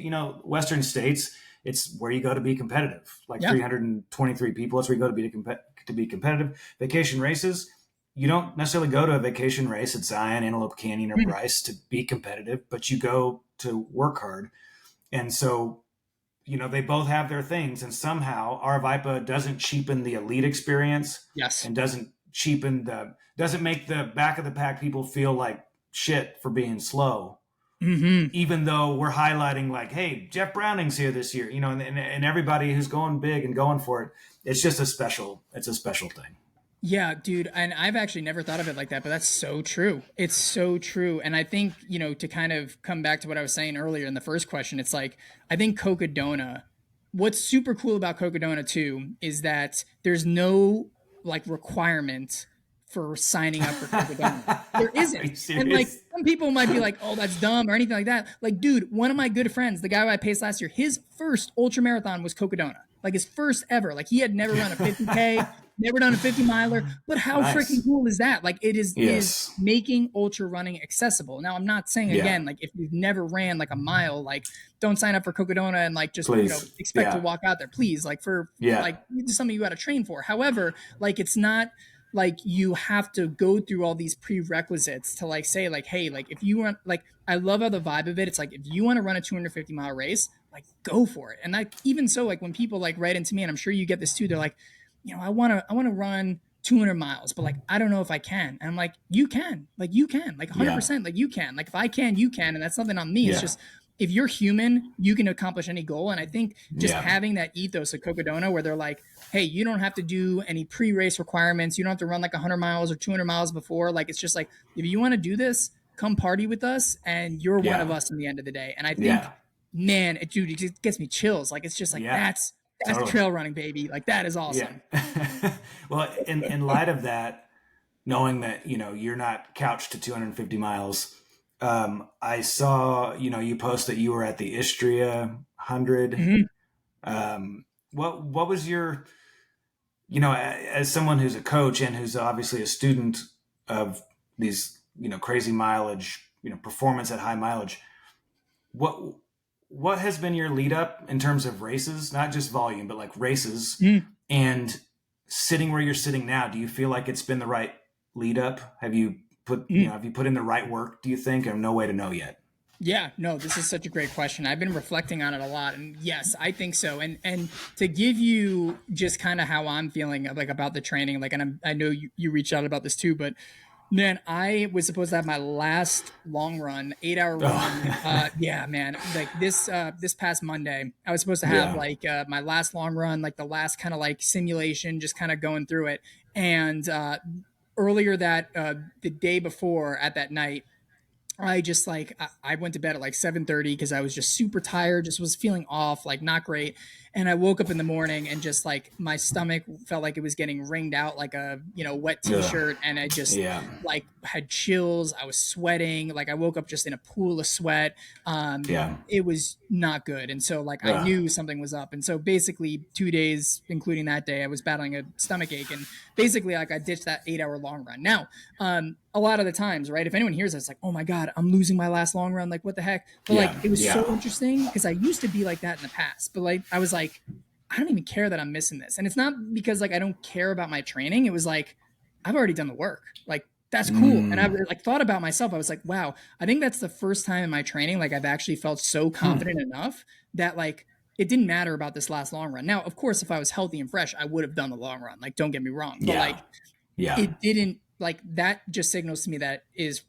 Speaker 2: Western states, it's where you go to be competitive. Like
Speaker 3: Yeah.
Speaker 2: 323 people, that's where you go to be competitive. Vacation races, you don't necessarily go to a vacation race at Zion, Antelope Canyon, or
Speaker 3: Mhm.
Speaker 2: Bryce to be competitive, but you go to work hard. And so they both have their things, and somehow Aravipa doesn't cheapen the elite experience,
Speaker 3: Yes.
Speaker 2: and doesn't make the back of the pack people feel like shit for being slow,
Speaker 3: Hmm.
Speaker 2: even though we're highlighting like, hey, Jeff Browning's here this year, and everybody who's going big and going for it. It's a special thing.
Speaker 3: Yeah, dude. And I've actually never thought of it like that, but that's so true. It's so true. And I think, to kind of come back to what I was saying earlier in the first question, it's like, I think Cocodona, what's super cool about Cocodona too, is that there's no like requirement for signing up for Cocodona. There
Speaker 2: Are
Speaker 3: isn't.
Speaker 2: you
Speaker 3: And like
Speaker 2: serious?
Speaker 3: some people might be like, oh, that's dumb or anything like that. Like, dude, one of my good friends, the guy who I paced last year, his first ultra marathon was Cocodona. Like his first ever. Like he had never run a 50K, never done a 50 miler. But how freaking
Speaker 2: Nice.
Speaker 3: cool is that? Like it is
Speaker 2: Yes.
Speaker 3: making ultra running accessible. Now I'm not saying
Speaker 2: Yeah.
Speaker 3: again, like if you've never ran like a mile, like don't sign up for Cocodona and like just
Speaker 2: Please.
Speaker 3: expect to
Speaker 2: Yeah.
Speaker 3: walk out there. Please, like for
Speaker 2: Yeah.
Speaker 3: like this is something you got to train for. However, like it's not like you have to go through all these prerequisites to like say like, hey, like if you want, like I love how the vibe of it, it's like if you want to run a 250-mile race, like go for it. And like even so, like when people like write into me, and I'm sure you get this too, they're like, I want to run 200 miles, but like I don't know if I can. And I'm like, you can, like like
Speaker 2: Yeah.
Speaker 3: 100%, like you can, like if I can, you can. And that's nothing on me. It's
Speaker 2: Yeah.
Speaker 3: just if you're human, you can accomplish any goal. And I think just
Speaker 2: Yeah.
Speaker 3: having that ethos of Cocodona where they're like, hey, you don't have to do any pre-race requirements. You don't have to run like 100 miles or 200 miles before. Like it's just like if you want to do this, come party with us, and you're one of
Speaker 2: Yeah.
Speaker 3: us in the end of the day. And I think,
Speaker 2: Yeah.
Speaker 3: man, dude, it just gets me chills. Like it's just like
Speaker 2: Yeah.
Speaker 3: that's
Speaker 2: Totally.
Speaker 3: trail running, baby. Like that is
Speaker 2: Yeah.
Speaker 3: awesome.
Speaker 2: Well, in light of that, knowing that you're not couched to 250 miles, I saw you post that you were at the Istria 100.
Speaker 3: Mhm.
Speaker 2: What was your as someone who's a coach and who's obviously a student of these crazy mileage, performance at high mileage, what what has been your lead up in terms of races, not just volume, but like races,
Speaker 3: Mhm.
Speaker 2: and sitting where you're sitting now? Do you feel like it's been the right lead up?
Speaker 3: Mhm.
Speaker 2: Have you put in the right work, do you think? Or no way to know yet?
Speaker 3: Yeah, no, this is such a great question. I've been reflecting on it a lot, and yes, I think so. And to give you just kind of how I'm feeling like about the training, like, and I know you reached out about this too, but man, I was supposed to have my last long run, 8 hour run.
Speaker 2: Oh.
Speaker 3: Yeah, man, like this past Monday, I was supposed to have
Speaker 2: Yeah.
Speaker 3: like my last long run, like the last kind of like simulation, just kind of going through it. And earlier that the day before at that night, I just like I went to bed at like 7:30 because I was just super tired, just was feeling off, like not great. And I woke up in the morning and just like my stomach felt like it was getting wringed out like a, wet
Speaker 2: Ugh.
Speaker 3: t-shirt. And I just
Speaker 2: Yeah.
Speaker 3: like had chills. I was sweating. Like I woke up just in a pool of sweat.
Speaker 2: Yeah.
Speaker 3: It was not good. And so like I
Speaker 2: Ugh.
Speaker 3: knew something was up. And so basically 2 days, including that day, I was battling a stomach ache. And basically like I ditched that 8 hour long run. Now, a lot of the times, right? If anyone hears this, like, oh my God, I'm losing my last long run. Like, what the heck? But like,
Speaker 2: Yeah.
Speaker 3: it was
Speaker 2: Yeah.
Speaker 3: so interesting because I used to be like that in the past. But like, I was like, I don't even care that I'm missing this. And it's not because like I don't care about my training. It was like, I've already done the work. Like, that's cool. And I
Speaker 2: Mm.
Speaker 3: like thought about myself. I was like, wow, I think that's the first time in my training, like I've actually felt so confident enough that like it didn't matter about this last long run. Now, of course, if I was healthy and fresh, I would have done the long run. Like, don't get me wrong. But
Speaker 2: Yeah.
Speaker 3: like
Speaker 2: Yeah.
Speaker 3: it didn't like that just signals to me that is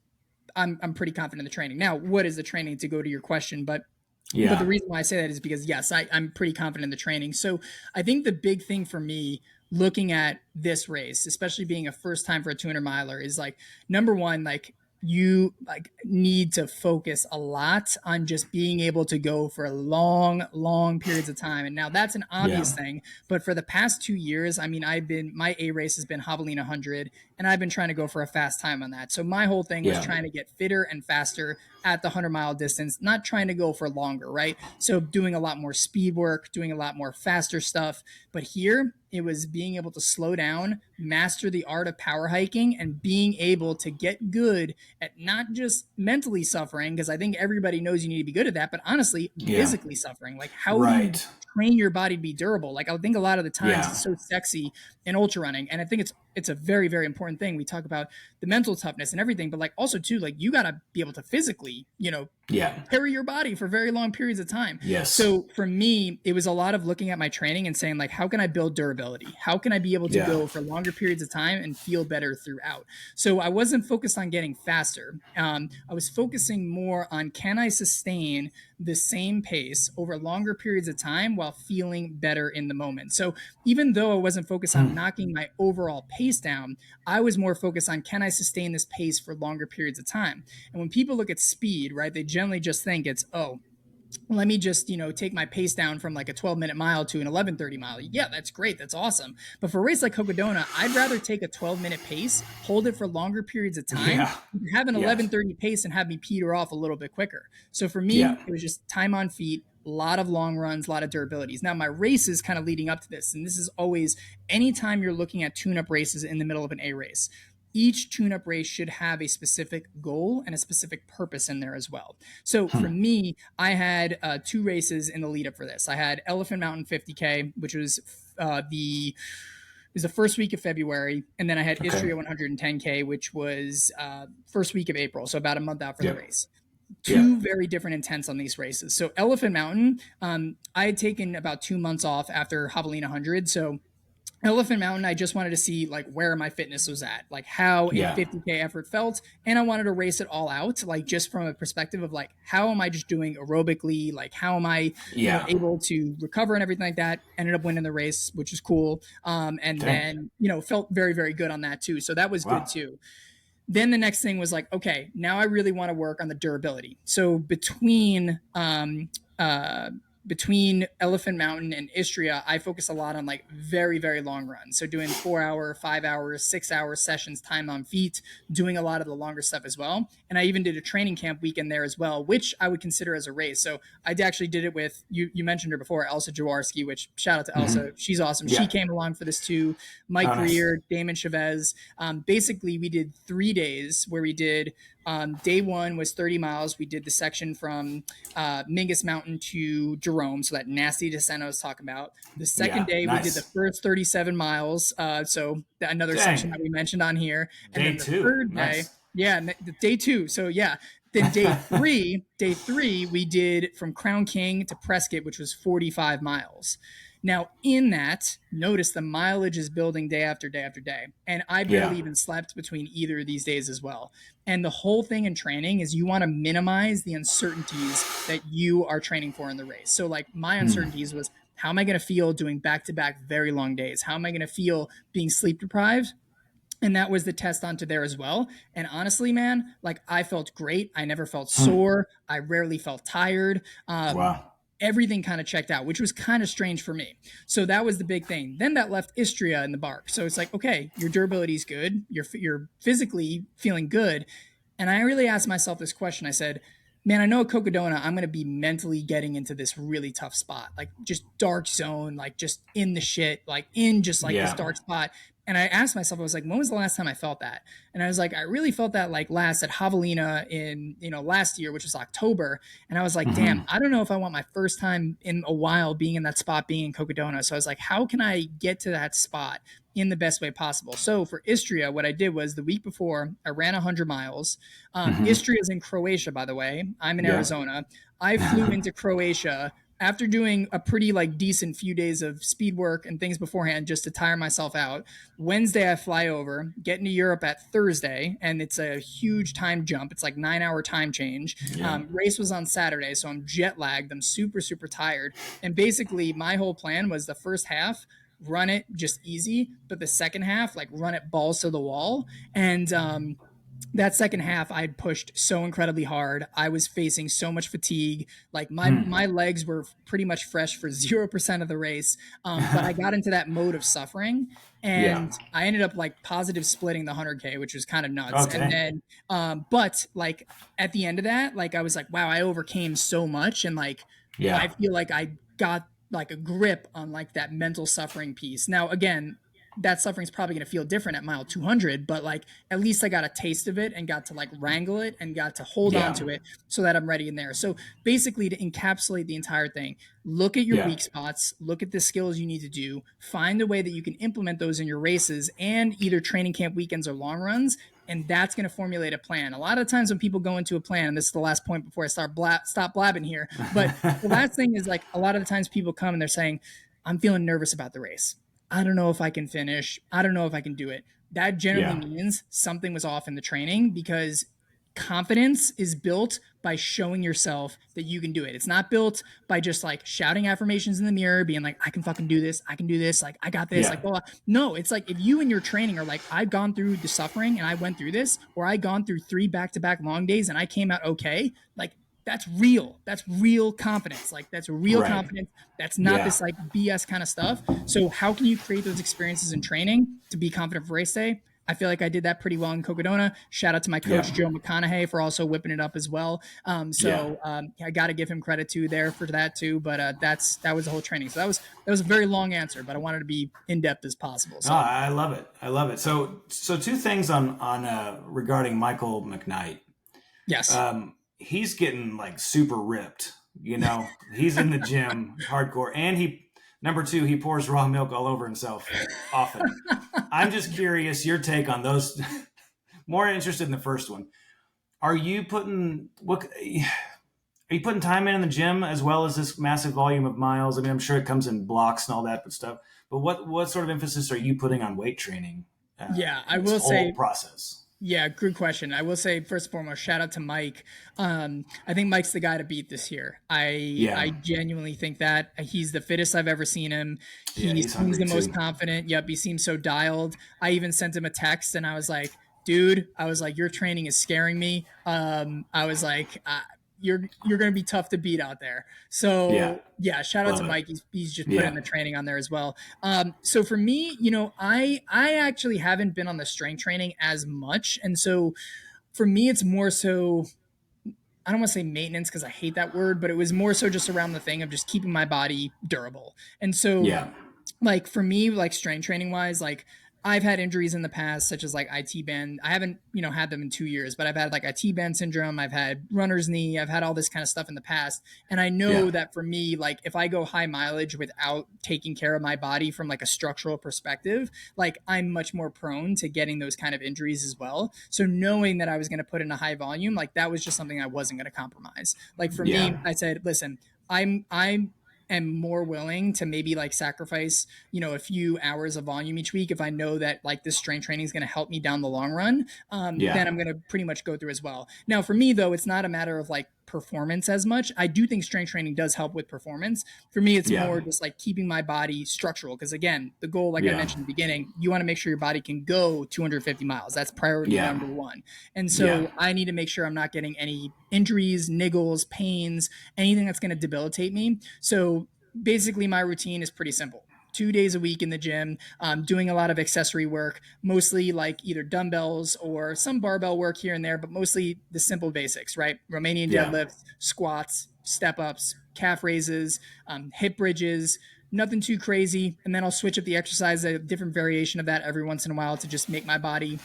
Speaker 3: I'm pretty confident in the training. Now, what is the training to go to your question? But the
Speaker 2: Yeah.
Speaker 3: reason why I say that is because yes, I'm pretty confident in the training. So I think the big thing for me looking at this race, especially being a first time for a 200 miler, is like number one, like you like need to focus a lot on just being able to go for long periods of time. And now that's an obvious
Speaker 2: Yeah.
Speaker 3: thing, but for the past 2 years, I mean, my A race has been Javelina 100, and I've been trying to go for a fast time on that. So my whole thing was
Speaker 2: Yeah.
Speaker 3: trying to get fitter and faster at the 100-mile distance, not trying to go for longer, right? So doing a lot more speed work, doing a lot more faster stuff. But here it was being able to slow down, master the art of power hiking, and being able to get good at not just mentally suffering, because I think everybody knows you need to be good at that, but honestly,
Speaker 2: Yeah.
Speaker 3: physically suffering. Like, how do you
Speaker 2: Right.
Speaker 3: train your body to be durable? Like, I think a lot of the times
Speaker 2: Yeah.
Speaker 3: it's so sexy in ultra running, and I think it's a very, very important thing. We talk about the mental toughness and everything, but like also too, like you got to be able to physically,
Speaker 2: Yeah.
Speaker 3: carry your body for very long periods of time.
Speaker 2: Yes.
Speaker 3: So for me, it was a lot of looking at my training and saying like, how can I build durability? How can I be able to
Speaker 2: Yeah.
Speaker 3: go for longer periods of time and feel better throughout? So I wasn't focused on getting faster. I was focusing more on can I sustain the same pace over longer periods of time while feeling better in the moment. So even though I wasn't focused on
Speaker 2: Hmm.
Speaker 3: knocking my overall pace down, I was more focused on can I sustain this pace for longer periods of time? And when people look at speed, right, they generally just think it's, oh, let me just take my pace down from like a 12-minute mile to an 11:30 mile. Yeah, that's great, that's awesome. But for a race like Cocodona, I'd rather take a 12-minute pace, hold it for longer periods of time,
Speaker 2: Yeah.
Speaker 3: have an
Speaker 2: Yes.
Speaker 3: 11:30 pace and have me peter off a little bit quicker. So for
Speaker 2: Yeah.
Speaker 3: me, it was just time on feet, a lot of long runs, a lot of durabilities. Now my races kind of leading up to this, and this is always anytime you're looking at tune-up races in the middle of an A race, each tune-up race should have a specific goal and a specific purpose in there as well. So for
Speaker 2: Hmm.
Speaker 3: me, I had two races in the lead up for this. I had Elephant Mountain 50K, which was the it was the first week of February, and then I had
Speaker 2: Okay.
Speaker 3: Istria 110K, which was first week of April, so about a month out for the
Speaker 2: Yep.
Speaker 3: race.
Speaker 2: Yeah.
Speaker 3: Two very different intents on these races. So Elephant Mountain, I had taken about 2 months off after Javelina 100, so Elephant Mountain, I just wanted to see like where my fitness was at, like how a
Speaker 2: Yeah.
Speaker 3: 50K effort felt, and I wanted to race it all out, like just from a perspective of like how am I just doing aerobically, like how am I,
Speaker 2: Yeah.
Speaker 3: able to recover and everything like that. Ended up winning the race, which is cool, and
Speaker 2: Okay.
Speaker 3: then felt very very good on that too, so that was good
Speaker 2: Wow.
Speaker 3: too. Then the next thing was like, okay, now I really want to work on the durability. So uh, between Elephant Mountain and Istria, I focus a lot on like very, very long runs. So doing 4 hour, 5 hours, 6 hour sessions, time on feet, doing a lot of the longer stuff as well. And I even did a training camp weekend there as well, which I would consider as a race. So I actually did it with you mentioned her before, Elsa Jaworski, which shout out to Elsa.
Speaker 2: Hmm.
Speaker 3: She's awesome. She
Speaker 2: Yeah.
Speaker 3: came along for this too. Mike
Speaker 2: Oh, nice.
Speaker 3: Greer, Damon Chavez. Basically, we did 3 days where we did day one was 30 miles. We did the section from Mingus Mountain to Jerome, so that nasty descent I was talking about. The second
Speaker 2: Yeah.
Speaker 3: day, we did the
Speaker 2: Nice.
Speaker 3: first 37 miles, so another section that
Speaker 2: Dang.
Speaker 3: we mentioned on here. And
Speaker 2: Day
Speaker 3: then the
Speaker 2: two.
Speaker 3: third day,
Speaker 2: Nice.
Speaker 3: yeah, the day two. So yeah, then day three, we did from Crown King to Prescott, which was 45 miles. Now, in that, notice the mileage is building day after day after day. And I
Speaker 2: Yeah.
Speaker 3: barely even slept between either of these days as well. And the whole thing in training is you want to minimize the uncertainties that you are training for in the race. So, like, my
Speaker 2: Hmm.
Speaker 3: uncertainties was how am I going to feel doing back to back very long days? How am I going to feel being sleep deprived? And that was the test onto there as well. And honestly, man, like I felt great. I never felt
Speaker 2: Hmm.
Speaker 3: sore. I rarely felt tired.
Speaker 2: Wow.
Speaker 3: everything kind of checked out, which was kind of strange for me. So that was the big thing. Then that left Istria in the bark. So it's like, okay, your durability is good. You're physically feeling good. And I really asked myself this question. I said, man, I know at Cocodona, I'm going to be mentally getting into this really tough spot, like just dark zone, like just in the shit, like in just like this
Speaker 2: Yeah.
Speaker 3: dark spot. And I asked myself, I was like, when was the last time I felt that? And I was like, I really felt that like last at Javelina in, last year, which was October. And I was like, damn,
Speaker 2: Hmm.
Speaker 3: I don't know if I want my first time in a while being in that spot, being in Cocodona. So I was like, how can I get to that spot in the best way possible? So for Istria, what I did was the week before, I ran 100 miles.
Speaker 2: Hmm.
Speaker 3: Istria is in Croatia, by the way. I'm in
Speaker 2: Yeah.
Speaker 3: Arizona. I flew into Croatia after doing a pretty like decent few days of speed work and things beforehand just to tire myself out. Wednesday I fly over, get into Europe at Thursday, and it's a huge time jump. It's like 9 hour time change.
Speaker 2: Yeah.
Speaker 3: Race was on Saturday, so I'm jet lagged. I'm super super tired, and basically my whole plan was the first half run it just easy, but the second half like run it balls to the wall. And that second half I'd pushed so incredibly hard. I was facing so much fatigue. Like
Speaker 2: Hmm.
Speaker 3: my legs were pretty much fresh for 0% of the race. But I got into that mode of suffering,
Speaker 2: Yeah.
Speaker 3: and I ended up like positive splitting the 100K, which was kind of nuts. And
Speaker 2: Okay.
Speaker 3: then but like at the end of that, like I was like, wow, I overcame so much, and like I
Speaker 2: Yeah.
Speaker 3: feel like I got like a grip on like that mental suffering piece. Now again, that suffering is probably going to feel different at mile 200, but like at least I got a taste of it and got to like wrangle it and got to hold on
Speaker 2: Yeah.
Speaker 3: to it so that I'm ready in there. So basically, to encapsulate the entire thing, look at your
Speaker 2: Yeah.
Speaker 3: weak spots, look at the skills you need to do, find a way that you can implement those in your races and either training camp weekends or long runs. And that's going to formulate a plan. A lot of times when people go into a plan, and this is the last point before I stop blabbing here, but the last thing is like a lot of the times people come and they're saying, I'm feeling nervous about the race. I don't know if I can finish. I don't know if I can do it. That generally
Speaker 2: Yeah.
Speaker 3: means something was off in the training, because confidence is built by showing yourself that you can do it. It's not built by just like shouting affirmations in the mirror, being like, I can fucking do this. I can do this. Like, I got this.
Speaker 2: Yeah.
Speaker 3: Like, blah. No, it's like if you and your training are like, I've gone through the suffering and I went through this, or I gone through 3 back-to-back long days and I came out okay. Like, that's real. That's real confidence. Like, that's real
Speaker 2: Right.
Speaker 3: confidence. That's not
Speaker 2: Yeah.
Speaker 3: this like BS kind of stuff. So how can you create those experiences in training to be confident for race day? I feel like I did that pretty well in Cocodona. Shout out to my
Speaker 2: Yeah.
Speaker 3: coach, Joe McConaughey, for also whipping it up as well.
Speaker 2: Yeah.
Speaker 3: I got to give him credit too there for that too. But that was the whole training. So that was a very long answer, but I wanted to be in depth as possible.
Speaker 2: Oh,
Speaker 3: So
Speaker 2: I love it. I love it. So two things on regarding Michael McKnight.
Speaker 3: yes,
Speaker 2: He's getting like super ripped. He's in the gym hardcore, and number two, he pours raw milk all over himself often. I'm just curious your take on those. More interested in the first one. Are you putting what? Are you putting time in the gym as well as this massive volume of miles? I mean, I'm sure it comes in blocks and all that stuff. But what sort of emphasis are you putting on weight training
Speaker 3: yeah, I
Speaker 2: in this
Speaker 3: will
Speaker 2: whole
Speaker 3: say.
Speaker 2: process?
Speaker 3: Yeah, good question. I will say first and foremost, shout out to Mike. I think Mike's the guy to beat this year. I
Speaker 2: Yeah,
Speaker 3: genuinely think that he's the fittest I've ever seen him.
Speaker 2: yeah,
Speaker 3: He
Speaker 2: he's
Speaker 3: seems
Speaker 2: hungry
Speaker 3: the most
Speaker 2: too.
Speaker 3: confident. Yep, he seems so dialed. I even sent him a text and I was like, dude, I was like, your training is scaring me. I was like, you're gonna be tough to beat out there.
Speaker 2: Yeah,
Speaker 3: So yeah, shout out to
Speaker 2: love it.
Speaker 3: Mike. He's just put in
Speaker 2: Yeah,
Speaker 3: the training on there as well. So for me, I actually haven't been on the strength training as much, and so for me, it's more so. I don't want to say maintenance because I hate that word, but it was more so just around the thing of just keeping my body durable. And so
Speaker 2: yeah,
Speaker 3: like for me, like strength training wise, like I've had injuries in the past, such as like IT band. I haven't, had them in 2 years, but I've had like IT band syndrome. I've had runner's knee. I've had all this kind of stuff in the past. And I know
Speaker 2: yeah,
Speaker 3: that for me, like if I go high mileage without taking care of my body from like a structural perspective, like I'm much more prone to getting those kind of injuries as well. So knowing that I was going to put in a high volume, like that was just something I wasn't going to compromise. Like for me,
Speaker 2: yeah,
Speaker 3: I said, listen, I'm am more willing to maybe like sacrifice, a few hours of volume each week if I know that like this strength training is going to help me down the long run.
Speaker 2: yeah,
Speaker 3: Then I'm going to pretty much go through as well. Now for me though, it's not a matter of like performance as much. I do think strength training does help with performance. For me, it's
Speaker 2: Yeah.
Speaker 3: more just like keeping my body structural. Because again, the goal, like I
Speaker 2: Yeah.
Speaker 3: mentioned in the beginning, you want to make sure your body can go 250 miles. That's priority
Speaker 2: Yeah.
Speaker 3: number one. And
Speaker 2: Yeah.
Speaker 3: so I need to make sure I'm not getting any injuries, niggles, pains, anything that's going to debilitate me. So basically, my routine is pretty simple. 2 days a week in the gym, doing a lot of accessory work, mostly like either dumbbells or some barbell work here and there, but mostly the simple basics, right? Romanian
Speaker 2: Yeah.
Speaker 3: deadlifts, squats, step ups, calf raises, hip bridges, nothing too crazy. And then I'll switch up the exercise, a different variation of that every once in a while to just make my body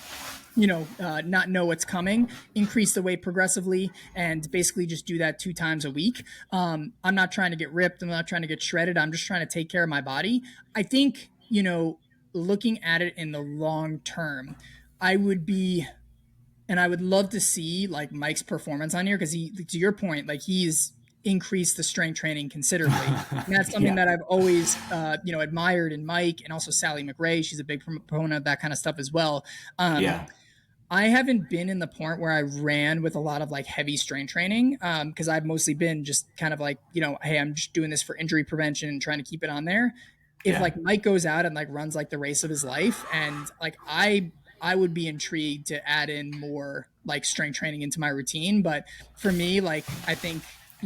Speaker 3: not know what's coming, increase the weight progressively, and basically just do that 2 times a week. I'm not trying to get ripped. I'm not trying to get shredded. I'm just trying to take care of my body. I think, looking at it in the long term, I would be, and I would love to see like Mike's performance on here because to your point, like he's increased the strength training considerably. And that's something
Speaker 2: Yeah.
Speaker 3: that I've always, admired in Mike and also Sally McRae. She's a big proponent of that kind of stuff as well.
Speaker 2: Yeah.
Speaker 3: I haven't been in the point where I ran with a lot of like heavy strength training because I've mostly been just kind of like, hey, I'm just doing this for injury prevention and trying to keep it on there. If
Speaker 2: Yeah.
Speaker 3: like Mike goes out and like runs like the race of his life, and like I would be intrigued to add in more like strength training into my routine. But for me, like I think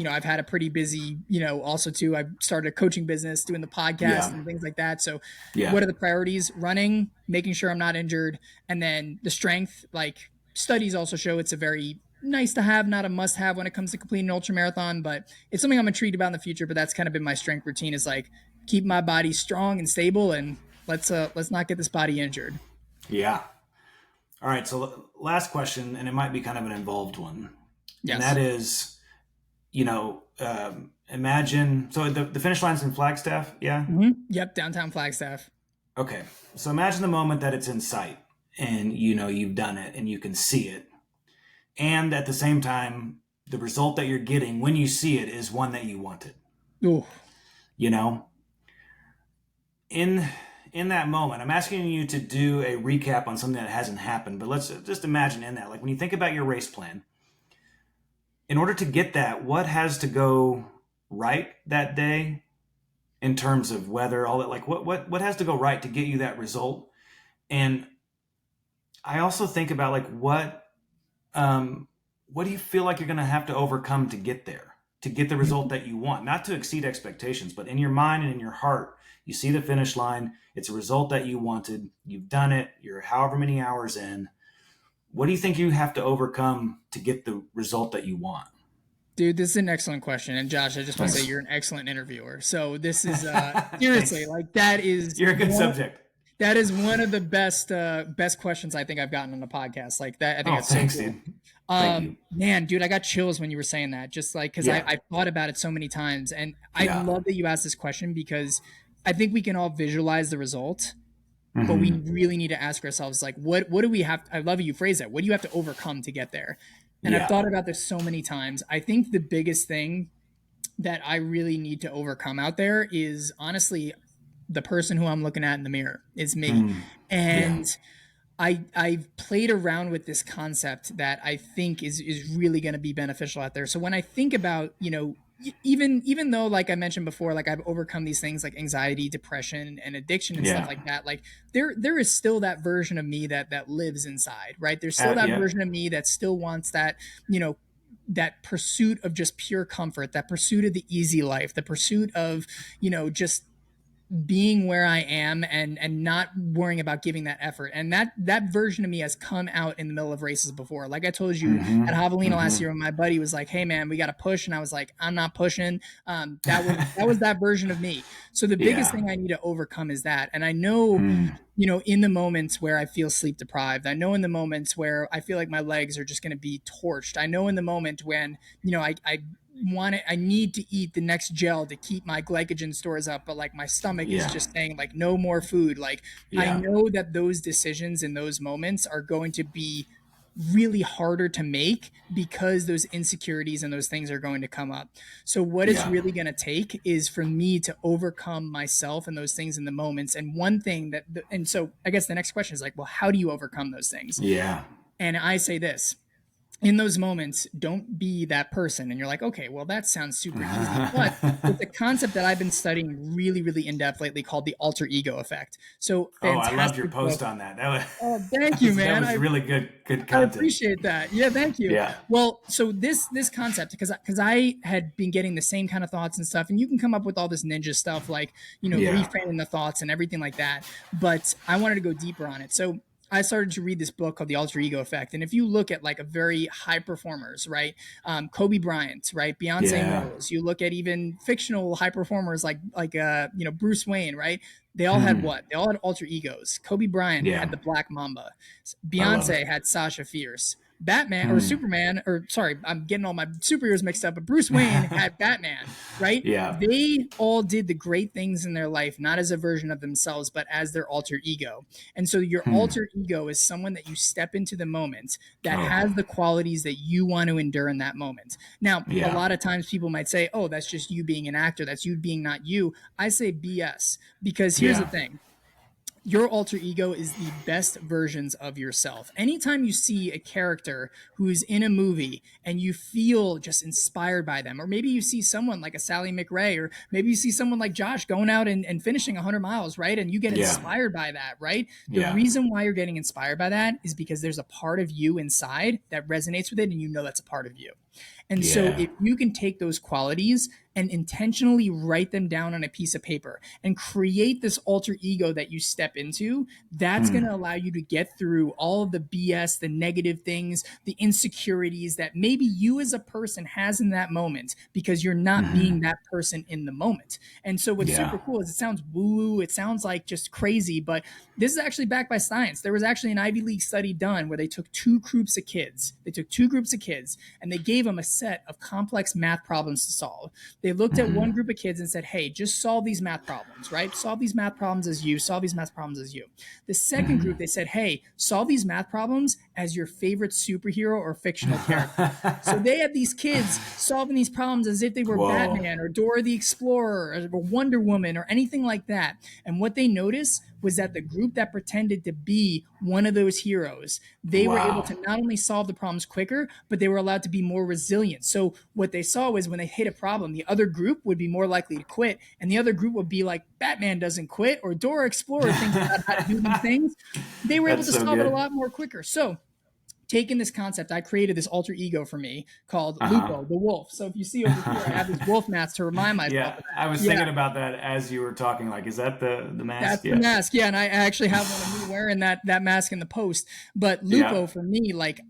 Speaker 3: I've had a pretty busy, also too, I've started a coaching business, doing the podcast
Speaker 2: Yeah.
Speaker 3: and things like that. So
Speaker 2: Yeah.
Speaker 3: what are the priorities? Running, making sure I'm not injured. And then the strength, like studies also show it's a very nice to have, not a must have when it comes to completing an ultra marathon, but it's something I'm intrigued about in the future. But that's kind of been my strength routine is like keep my body strong and stable and let's not get this body injured.
Speaker 2: Yeah. All right. So last question, and it might be kind of an involved one. And
Speaker 3: Yes.
Speaker 2: that is, imagine, so the finish line's in Flagstaff. Yeah.
Speaker 3: Mm-hmm. Yep. Downtown Flagstaff.
Speaker 2: Okay. So imagine the moment that it's in sight and you've done it and you can see it. And at the same time, the result that you're getting when you see it is one that you wanted.
Speaker 3: Ooh.
Speaker 2: You know, in that moment, I'm asking you to do a recap on something that hasn't happened, but let's just imagine in that, like when you think about your race plan, in order to get that, what has to go right that day in terms of weather, all that, like what has to go right to get you that result? And I also think about like what do you feel like you're going to have to overcome to get there, to get the result that you want, not to exceed expectations, but in your mind and in your heart, you see the finish line. It's a result that you wanted. You've done it. You're however many hours in. What do you think you have to overcome to get the result that you want?
Speaker 3: Dude, this is an excellent question. And Josh, I just want to say
Speaker 2: Thanks.
Speaker 3: you're an excellent interviewer. So this is seriously
Speaker 2: Thanks.
Speaker 3: like that is
Speaker 2: You're a good subject.
Speaker 3: That is one of the best questions I think I've gotten on the podcast. Like that, I think it's
Speaker 2: Thanks,
Speaker 3: so cool.
Speaker 2: dude. Thank you.
Speaker 3: Man, dude, I got chills when you were saying that. Just like because
Speaker 2: Yeah.
Speaker 3: I thought about it so many times, and I
Speaker 2: Yeah.
Speaker 3: love that you asked this question because I think we can all visualize the result, but we really need to ask ourselves like, what do we have? I love how you phrase that. What do you have to overcome to get there? And I've
Speaker 2: Yeah.
Speaker 3: thought about this so many times. I think the biggest thing that I really need to overcome out there is honestly the person who I'm looking at in the mirror is me. And I've played around with this concept that I think is really going to be beneficial out there. So when I think about, even though like I mentioned before, like I've overcome these things like anxiety, depression, and addiction and
Speaker 2: Yeah.
Speaker 3: stuff like that, like there is still that version of me that lives inside, right? There's still that
Speaker 2: Yeah.
Speaker 3: version of me that still wants that, that pursuit of just pure comfort, that pursuit of the easy life, the pursuit of, just being where I am and not worrying about giving that effort. And that version of me has come out in the middle of races before. Like I told you at Javelina last year when my buddy was like, "Hey man, we got to push." And I was like, "I'm not pushing." That was that version of me. So the biggest
Speaker 2: Yeah.
Speaker 3: thing I need to overcome is that. And I know, in the moments where I feel sleep deprived, I know in the moments where I feel like my legs are just going to be torched. I know in the moment when, I need to eat the next gel to keep my glycogen stores up, but like my stomach is
Speaker 2: Yeah.
Speaker 3: just saying like no more food. Like I
Speaker 2: Yeah.
Speaker 3: know that those decisions in those moments are going to be really harder to make because those insecurities and those things are going to come up. So what it's
Speaker 2: Yeah.
Speaker 3: really going to take is for me to overcome myself and those things in the moments. And one thing and so I guess the next question is like, well, how do you overcome those things?
Speaker 2: Yeah.
Speaker 3: And I say this, in those moments, don't be that person. And you're like, okay, well, that sounds super easy. But it's a concept that I've been studying really, really in depth lately called the alter ego effect. So
Speaker 2: Oh, I loved your
Speaker 3: fantastic book.
Speaker 2: post on that. That
Speaker 3: Oh, thank you,
Speaker 2: was, that
Speaker 3: man.
Speaker 2: was really good
Speaker 3: I
Speaker 2: content.
Speaker 3: appreciate that. Yeah, thank you.
Speaker 2: Yeah.
Speaker 3: Well, so this concept, because I had been getting the same kind of thoughts and stuff, and you can come up with all this ninja stuff like
Speaker 2: Yeah.
Speaker 3: reframing the thoughts and everything like that. But I wanted to go deeper on it. So I started to read this book called The Alter Ego Effect, and if you look at like a very high performers, right, Kobe Bryant, right, Beyonce
Speaker 2: Yeah.
Speaker 3: Knowles, you look at even fictional high performers like Bruce Wayne, right? They all had what? They all had alter egos. Kobe Bryant
Speaker 2: Yeah.
Speaker 3: had the Black Mamba.
Speaker 2: I love it.
Speaker 3: Beyonce had Sasha Fierce. Batman or Superman, or sorry, I'm getting all my superheroes mixed up, but Bruce Wayne had Batman, right?
Speaker 2: Yeah.
Speaker 3: They all did the great things in their life, not as a version of themselves, but as their alter ego. And so your alter ego is someone that you step into the moment that
Speaker 2: Oh,
Speaker 3: has the qualities that you want to endure in that moment. Now, a
Speaker 2: yeah.
Speaker 3: lot of times people might say, oh, that's just you being an actor. That's you being not you. I say BS because here's the
Speaker 2: Yeah.
Speaker 3: thing, your alter ego is the best versions of yourself. Anytime you see a character who's in a movie and you feel just inspired by them, or maybe you see someone like a Sally McRae, or maybe you see someone like Josh going out and finishing 100 miles, right? And you get
Speaker 2: Yeah.
Speaker 3: inspired by that, right? The
Speaker 2: Yeah.
Speaker 3: reason why you're getting inspired by that is because there's a part of you inside that resonates with it, and you know that's a part of you. And so
Speaker 2: Yeah.
Speaker 3: if you can take those qualities and intentionally write them down on a piece of paper and create this alter ego that you step into, that's going to allow you to get through all of the BS, the negative things, the insecurities that maybe you as a person has in that moment because you're not being that person in the moment. And so what's
Speaker 2: Yeah.
Speaker 3: super cool is it sounds woo-woo, it sounds like just crazy, but this is actually backed by science. There was actually an Ivy League study done where they took two groups of kids. And they gave them a set of complex math problems to solve. They looked at one group of kids and said, hey, just solve these math problems, right? Solve these math problems as you, solve these math problems as you. The second group, they said, hey, solve these math problems as your favorite superhero or fictional character. So they had these kids solving these problems as if they were
Speaker 2: Whoa.
Speaker 3: Batman or Dora the Explorer or Wonder Woman or anything like that. And what they noticed was that the group that pretended to be one of those heroes, they were able
Speaker 2: Wow.
Speaker 3: to not only solve the problems quicker, but they were allowed to be more resilient. So what they saw was when they hit a problem, the other group would be more likely to quit, and the other group would be like, Batman doesn't quit, or Dora Explorer thinks about how to do these things. They were able
Speaker 2: That's
Speaker 3: to
Speaker 2: so
Speaker 3: solve it a
Speaker 2: good.
Speaker 3: lot more quicker. So taking this concept, I created this alter ego for me called Lupo, the wolf. So if you see over here, I have these wolf mats to remind myself
Speaker 2: Yeah.
Speaker 3: of that.
Speaker 2: I was thinking about that as you were talking. Like, is that the mask?
Speaker 3: That's the
Speaker 2: Yeah.
Speaker 3: mask. Yeah, and I actually have one of me wearing that mask in the post. But
Speaker 2: Yeah.
Speaker 3: Lupo for me, like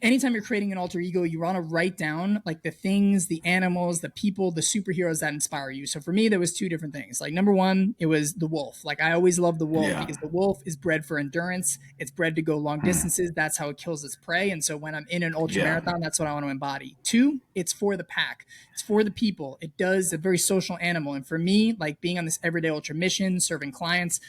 Speaker 3: anytime you're creating an alter ego, you want to write down like the things, the animals, the people, the superheroes that inspire you. So for me, there was two different things. Like number one, it was the wolf. Like I always loved the wolf
Speaker 2: Yeah.
Speaker 3: because the wolf is bred for endurance. It's bred to go long distances. That's how it kills its prey. And so when I'm in an ultra
Speaker 2: Yeah.
Speaker 3: marathon, that's what I want to embody. Two, it's for the pack. It's for the people. It does a very social animal. And for me, like being on this everyday ultra mission, serving clients,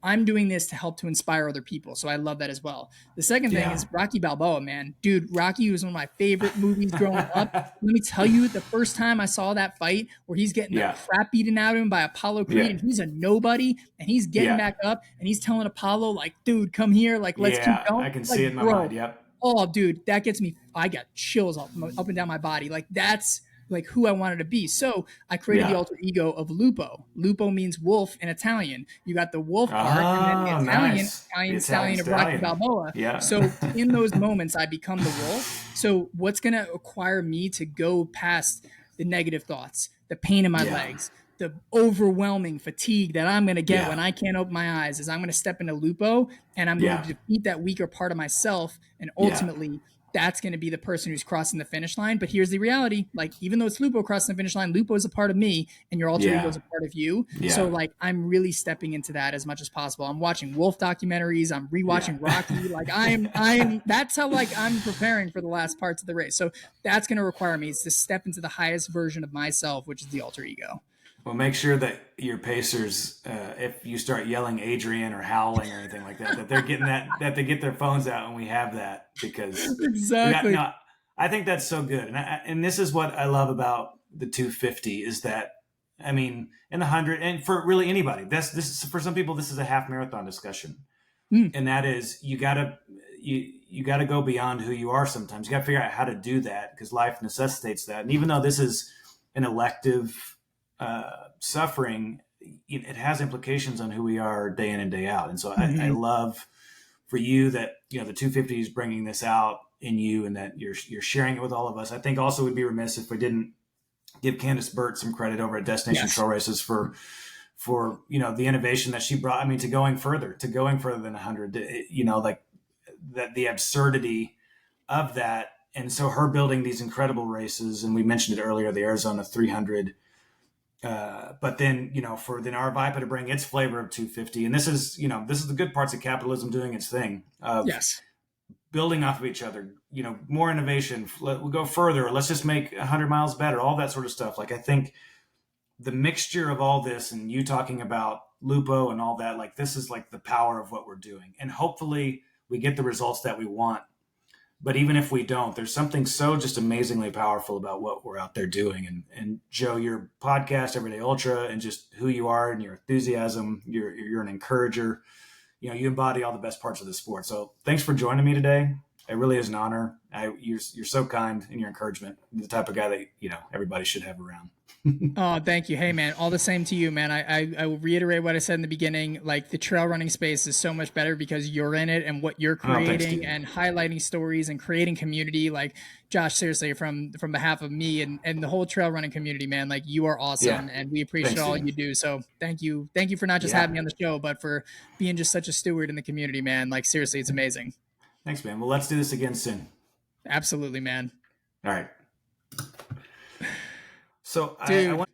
Speaker 3: I'm doing this to help to inspire other people. So I love that as well. The second thing
Speaker 2: Yeah.
Speaker 3: is Rocky Balboa, man. Dude, Rocky was one of my favorite movies growing up. Let me tell you, the first time I saw that fight where he's getting
Speaker 2: Yeah.
Speaker 3: the crap beaten out of him by Apollo Creed
Speaker 2: Yeah.
Speaker 3: and he's a nobody and he's getting
Speaker 2: Yeah.
Speaker 3: back up and he's telling Apollo, like, dude, come here. Like, let's keep
Speaker 2: Yeah.
Speaker 3: going.
Speaker 2: I can
Speaker 3: Like,
Speaker 2: see it in my
Speaker 3: bro,
Speaker 2: mind. Yep.
Speaker 3: oh, dude, that gets me. I got chills up and down my body. Like, that's like who I wanted to be. So I created the
Speaker 2: Yeah.
Speaker 3: alter ego of Lupo. Lupo means wolf in Italian. You got the wolf part, and then the
Speaker 2: Oh,
Speaker 3: Italian,
Speaker 2: nice. The
Speaker 3: Italian
Speaker 2: Italian
Speaker 3: stallion of Rocky
Speaker 2: stallion.
Speaker 3: Balboa.
Speaker 2: Yeah.
Speaker 3: So in those moments, I become the wolf. So what's going to require me to go past the negative thoughts, the pain in my
Speaker 2: Yeah.
Speaker 3: legs, the overwhelming fatigue that I'm going to get
Speaker 2: Yeah.
Speaker 3: when I can't open my eyes is I'm going to step into Lupo and I'm going to defeat that weaker part of myself. And ultimately, that's going to be the person who's crossing the finish line. But here's the reality. Like, even though it's Lupo crossing the finish line, Lupo is a part of me and your alter ego is a part of you.
Speaker 2: Yeah.
Speaker 3: So like, I'm really stepping into that as much as possible. I'm watching wolf documentaries. I'm rewatching Rocky. Like that's how like I'm preparing for the last parts of the race. So that's going to require me to step into the highest version of myself, which is the alter ego.
Speaker 2: Well, make sure that your pacers, if you start yelling Adrian or howling or anything like that, that they're getting that they get their phones out and we have that because
Speaker 3: Exactly.
Speaker 2: I think that's so good, and this is what I love about the 250 is that I mean, in the 100, and for really anybody, this is for some people this is a half marathon discussion, and that is you gotta you got to go beyond who you are sometimes. You got to figure out how to do that because life necessitates that. And even though this is an elective suffering, it has implications on who we are day in and day out. And so I love for you that, you know, the 250 is bringing this out in you and that you're sharing it with all of us. I think also we'd be remiss if we didn't give Candace Burt some credit over at Destination Trail Races for, you know, the innovation that she brought. I mean, to going further than 100, you know, like that, the absurdity of that. And so her building these incredible races, and we mentioned it earlier, the Arizona 300, but then, you know, for then our VIPA to bring its flavor of 250. And this is, you know, this is the good parts of capitalism doing its thing of building off of each other, you know, more innovation. We'll go further. Let's just make 100 miles better, all that sort of stuff. Like, I think the mixture of all this and you talking about Lupo and all that, like, this is like the power of what we're doing. And hopefully we get the results that we want. But even if we don't, there's something so just amazingly powerful about what we're out there doing. And Joe, your podcast, Everyday Ultra, and just who you are and your enthusiasm, you're an encourager. You know, you embody all the best parts of the sport. So thanks for joining me today. It really is an honor. You're so kind in your encouragement. You're the type of guy that, you know, everybody should have around.
Speaker 3: Oh, thank you. Hey, man, all the same to you, man. I will reiterate what I said in the beginning. Like, the trail running space is so much better because you're in it and what you're creating and highlighting stories and creating community. Like, Josh, seriously, from behalf of me and the whole trail running community, man, like, you are awesome and we appreciate all you do. So thank you. Thank you for not just having me on the show, but for being just such a steward in the community, man. Like, seriously, it's amazing.
Speaker 2: Thanks, man. Well, let's do this again soon.
Speaker 3: Absolutely, man.
Speaker 2: All right. So
Speaker 3: dude,